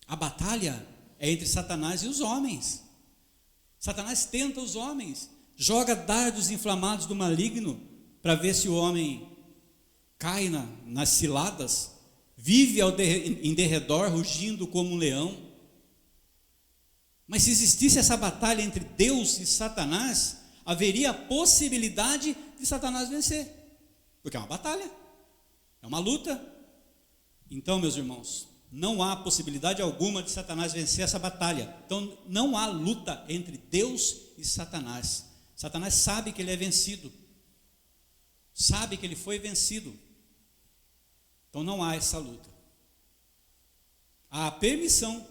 A batalha é entre Satanás e os homens. Satanás tenta os homens, joga dardos inflamados do maligno, para ver se o homem cai nas ciladas, vive em derredor, rugindo como um leão. Mas se existisse essa batalha entre Deus e Satanás, haveria a possibilidade de Satanás vencer, porque é uma batalha, é uma luta. Então, meus irmãos, não há possibilidade alguma de Satanás vencer essa batalha. Então, não há luta entre Deus e Satanás. Satanás sabe que ele é vencido, sabe que ele foi vencido. Então não há essa luta. Há a permissão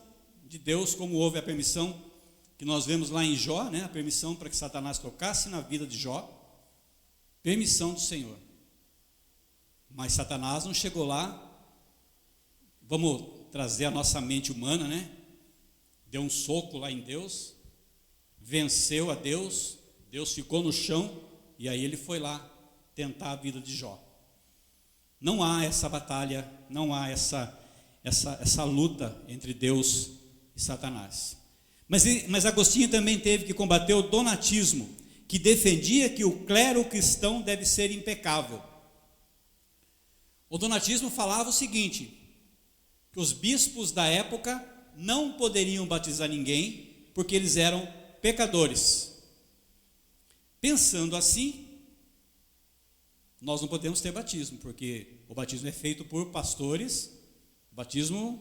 de Deus, como houve a permissão que nós vemos lá em Jó, né? A permissão para que Satanás tocasse na vida de Jó, permissão do Senhor. Mas Satanás não chegou lá, vamos trazer a nossa mente humana, né? Deu um soco lá em Deus, venceu a Deus, Deus ficou no chão, e aí ele foi lá tentar a vida de Jó. Não há essa batalha, não há essa luta entre Deus e Satanás. Mas Agostinho também teve que combater o donatismo, que defendia que o clero cristão deve ser impecável. O donatismo falava o seguinte, que os bispos da época não poderiam batizar ninguém, porque eles eram pecadores. Pensando assim, nós não podemos ter batismo, porque o batismo é feito por pastores, o batismo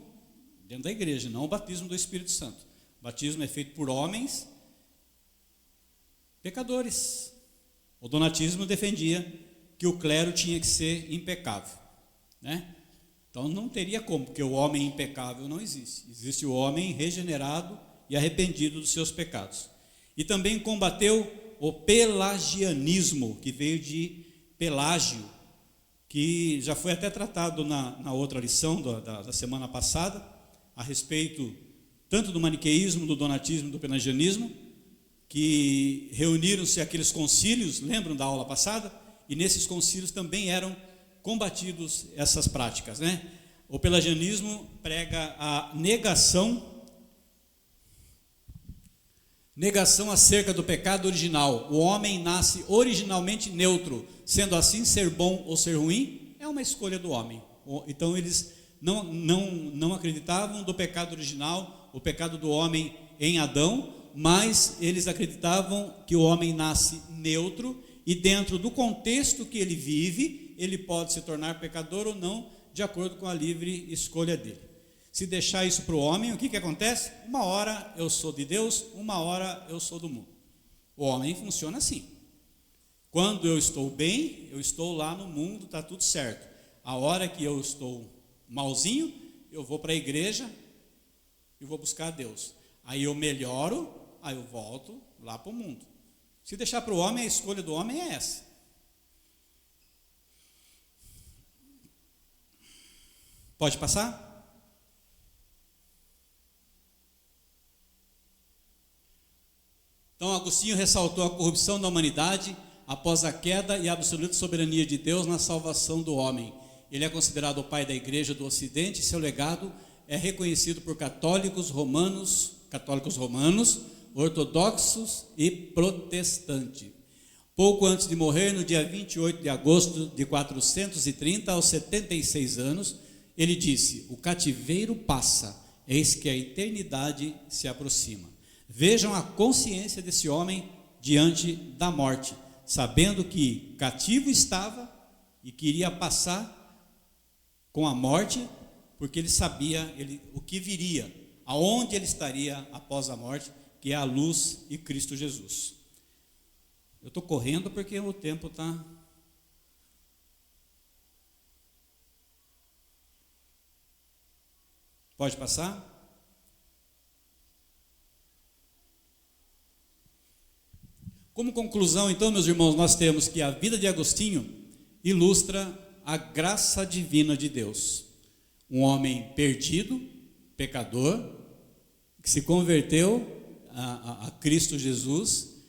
dentro da igreja, não o batismo do Espírito Santo. O batismo é feito por homens pecadores. O donatismo defendia que o clero tinha que ser impecável, né? Então não teria como, porque o homem impecável não existe. Existe o homem regenerado e arrependido dos seus pecados. E também combateu o pelagianismo, que veio de Pelágio, que já foi até tratado na outra lição da semana passada, a respeito tanto do maniqueísmo, do donatismo e do pelagianismo, que reuniram-se aqueles concílios, lembram da aula passada? E nesses concílios também eram combatidos essas práticas, né? O pelagianismo prega a negação acerca do pecado original. O homem nasce originalmente neutro, sendo assim, ser bom ou ser ruim é uma escolha do homem. Então eles não acreditavam do pecado original, o pecado do homem em Adão, mas eles acreditavam que o homem nasce neutro e dentro do contexto que ele vive, ele pode se tornar pecador ou não, de acordo com a livre escolha dele. Se deixar isso para o homem, o que acontece? Uma hora eu sou de Deus, uma hora eu sou do mundo. O homem funciona assim. Quando eu estou bem, eu estou lá no mundo, está tudo certo. A hora que eu estou malzinho, eu vou para a igreja e vou buscar a Deus. Aí eu melhoro, aí eu volto lá para o mundo. Se deixar para o homem, a escolha do homem é essa. Pode passar? Então Agostinho ressaltou a corrupção da humanidade após a queda e a absoluta soberania de Deus na salvação do homem. Ele é considerado o pai da Igreja do Ocidente e seu legado é reconhecido por católicos romanos, ortodoxos e protestantes. Pouco antes de morrer, no dia 28 de agosto de 430, aos 76 anos, ele disse: o cativeiro passa, eis que a eternidade se aproxima. Vejam a consciência desse homem diante da morte, sabendo que cativo estava e que iria passar com a morte, porque ele sabia o que viria, aonde ele estaria após a morte, que é a luz e Cristo Jesus. Eu estou correndo porque o tempo está... Pode passar? Como conclusão, então, meus irmãos, nós temos que a vida de Agostinho ilustra a graça divina de Deus. Um homem perdido, pecador, que se converteu a Cristo Jesus,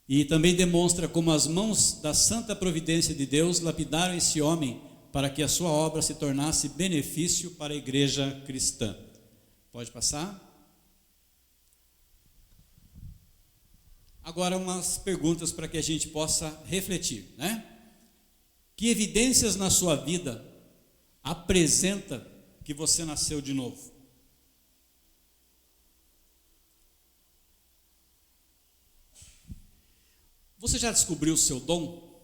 e também demonstra como as mãos da santa providência de Deus lapidaram esse homem para que a sua obra se tornasse benefício para a igreja cristã. Pode passar? Agora umas perguntas para que a gente possa refletir, né? Que evidências na sua vida apresenta que você nasceu de novo? Você já descobriu o seu dom?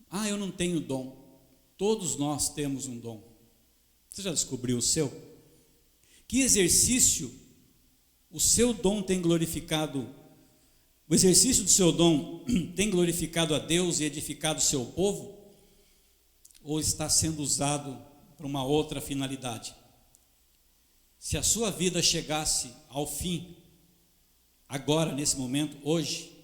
Ah, eu não tenho dom. Todos nós temos um dom. Você já descobriu o seu? Que exercício o seu dom tem glorificado? O exercício do seu dom tem glorificado a Deus e edificado o seu povo? Ou está sendo usado para uma outra finalidade? Se a sua vida chegasse ao fim, agora, nesse momento, hoje,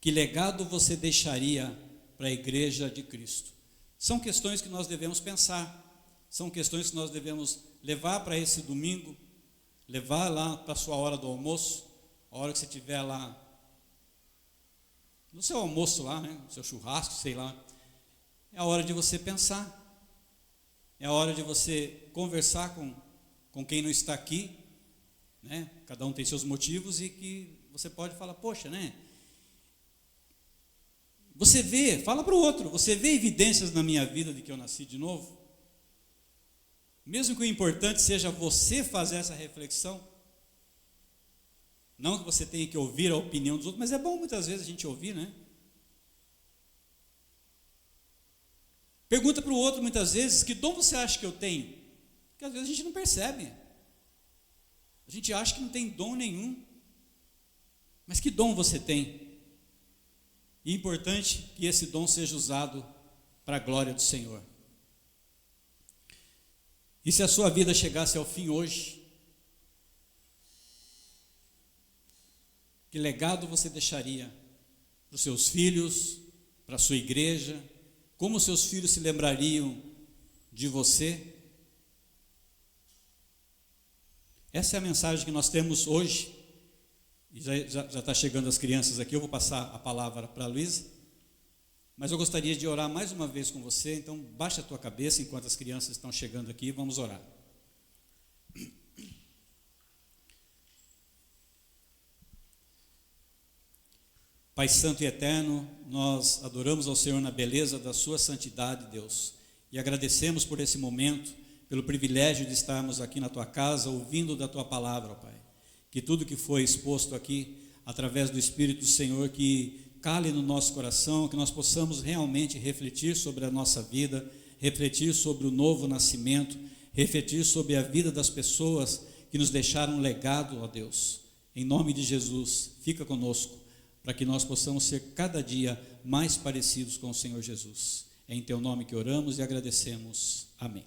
que legado você deixaria para a igreja de Cristo? São questões que nós devemos pensar, são questões que nós devemos levar para esse domingo, levar lá para a sua hora do almoço, a hora que você estiver lá, no seu almoço lá, né, no seu churrasco, sei lá. É a hora de você pensar, é a hora de você conversar com quem não está aqui, né? Cada um tem seus motivos e que você pode falar, poxa, né? Você vê, fala para o outro, você vê evidências na minha vida de que eu nasci de novo? Mesmo que o importante seja você fazer essa reflexão, não que você tenha que ouvir a opinião dos outros, mas é bom muitas vezes a gente ouvir, né? Pergunta para o outro muitas vezes, que dom você acha que eu tenho? Porque às vezes a gente não percebe. A gente acha que não tem dom nenhum. Mas que dom você tem? E é importante que esse dom seja usado para a glória do Senhor. E se a sua vida chegasse ao fim hoje, que legado você deixaria para os seus filhos, para a sua igreja? Como os seus filhos se lembrariam de você? Essa é a mensagem que nós temos hoje. E já está chegando as crianças aqui, eu vou passar a palavra para a Luísa. Mas eu gostaria de orar mais uma vez com você, então baixa a tua cabeça enquanto as crianças estão chegando aqui e vamos orar. Pai Santo e Eterno, nós adoramos ao Senhor na beleza da sua santidade, Deus, e agradecemos por esse momento, pelo privilégio de estarmos aqui na tua casa, ouvindo da tua palavra, ó Pai. Que tudo que foi exposto aqui, através do Espírito do Senhor, que cale no nosso coração, que nós possamos realmente refletir sobre a nossa vida, refletir sobre o novo nascimento, refletir sobre a vida das pessoas que nos deixaram um legado, ó Deus. Em nome de Jesus, fica conosco, para que nós possamos ser cada dia mais parecidos com o Senhor Jesus. É em teu nome que oramos e agradecemos. Amém.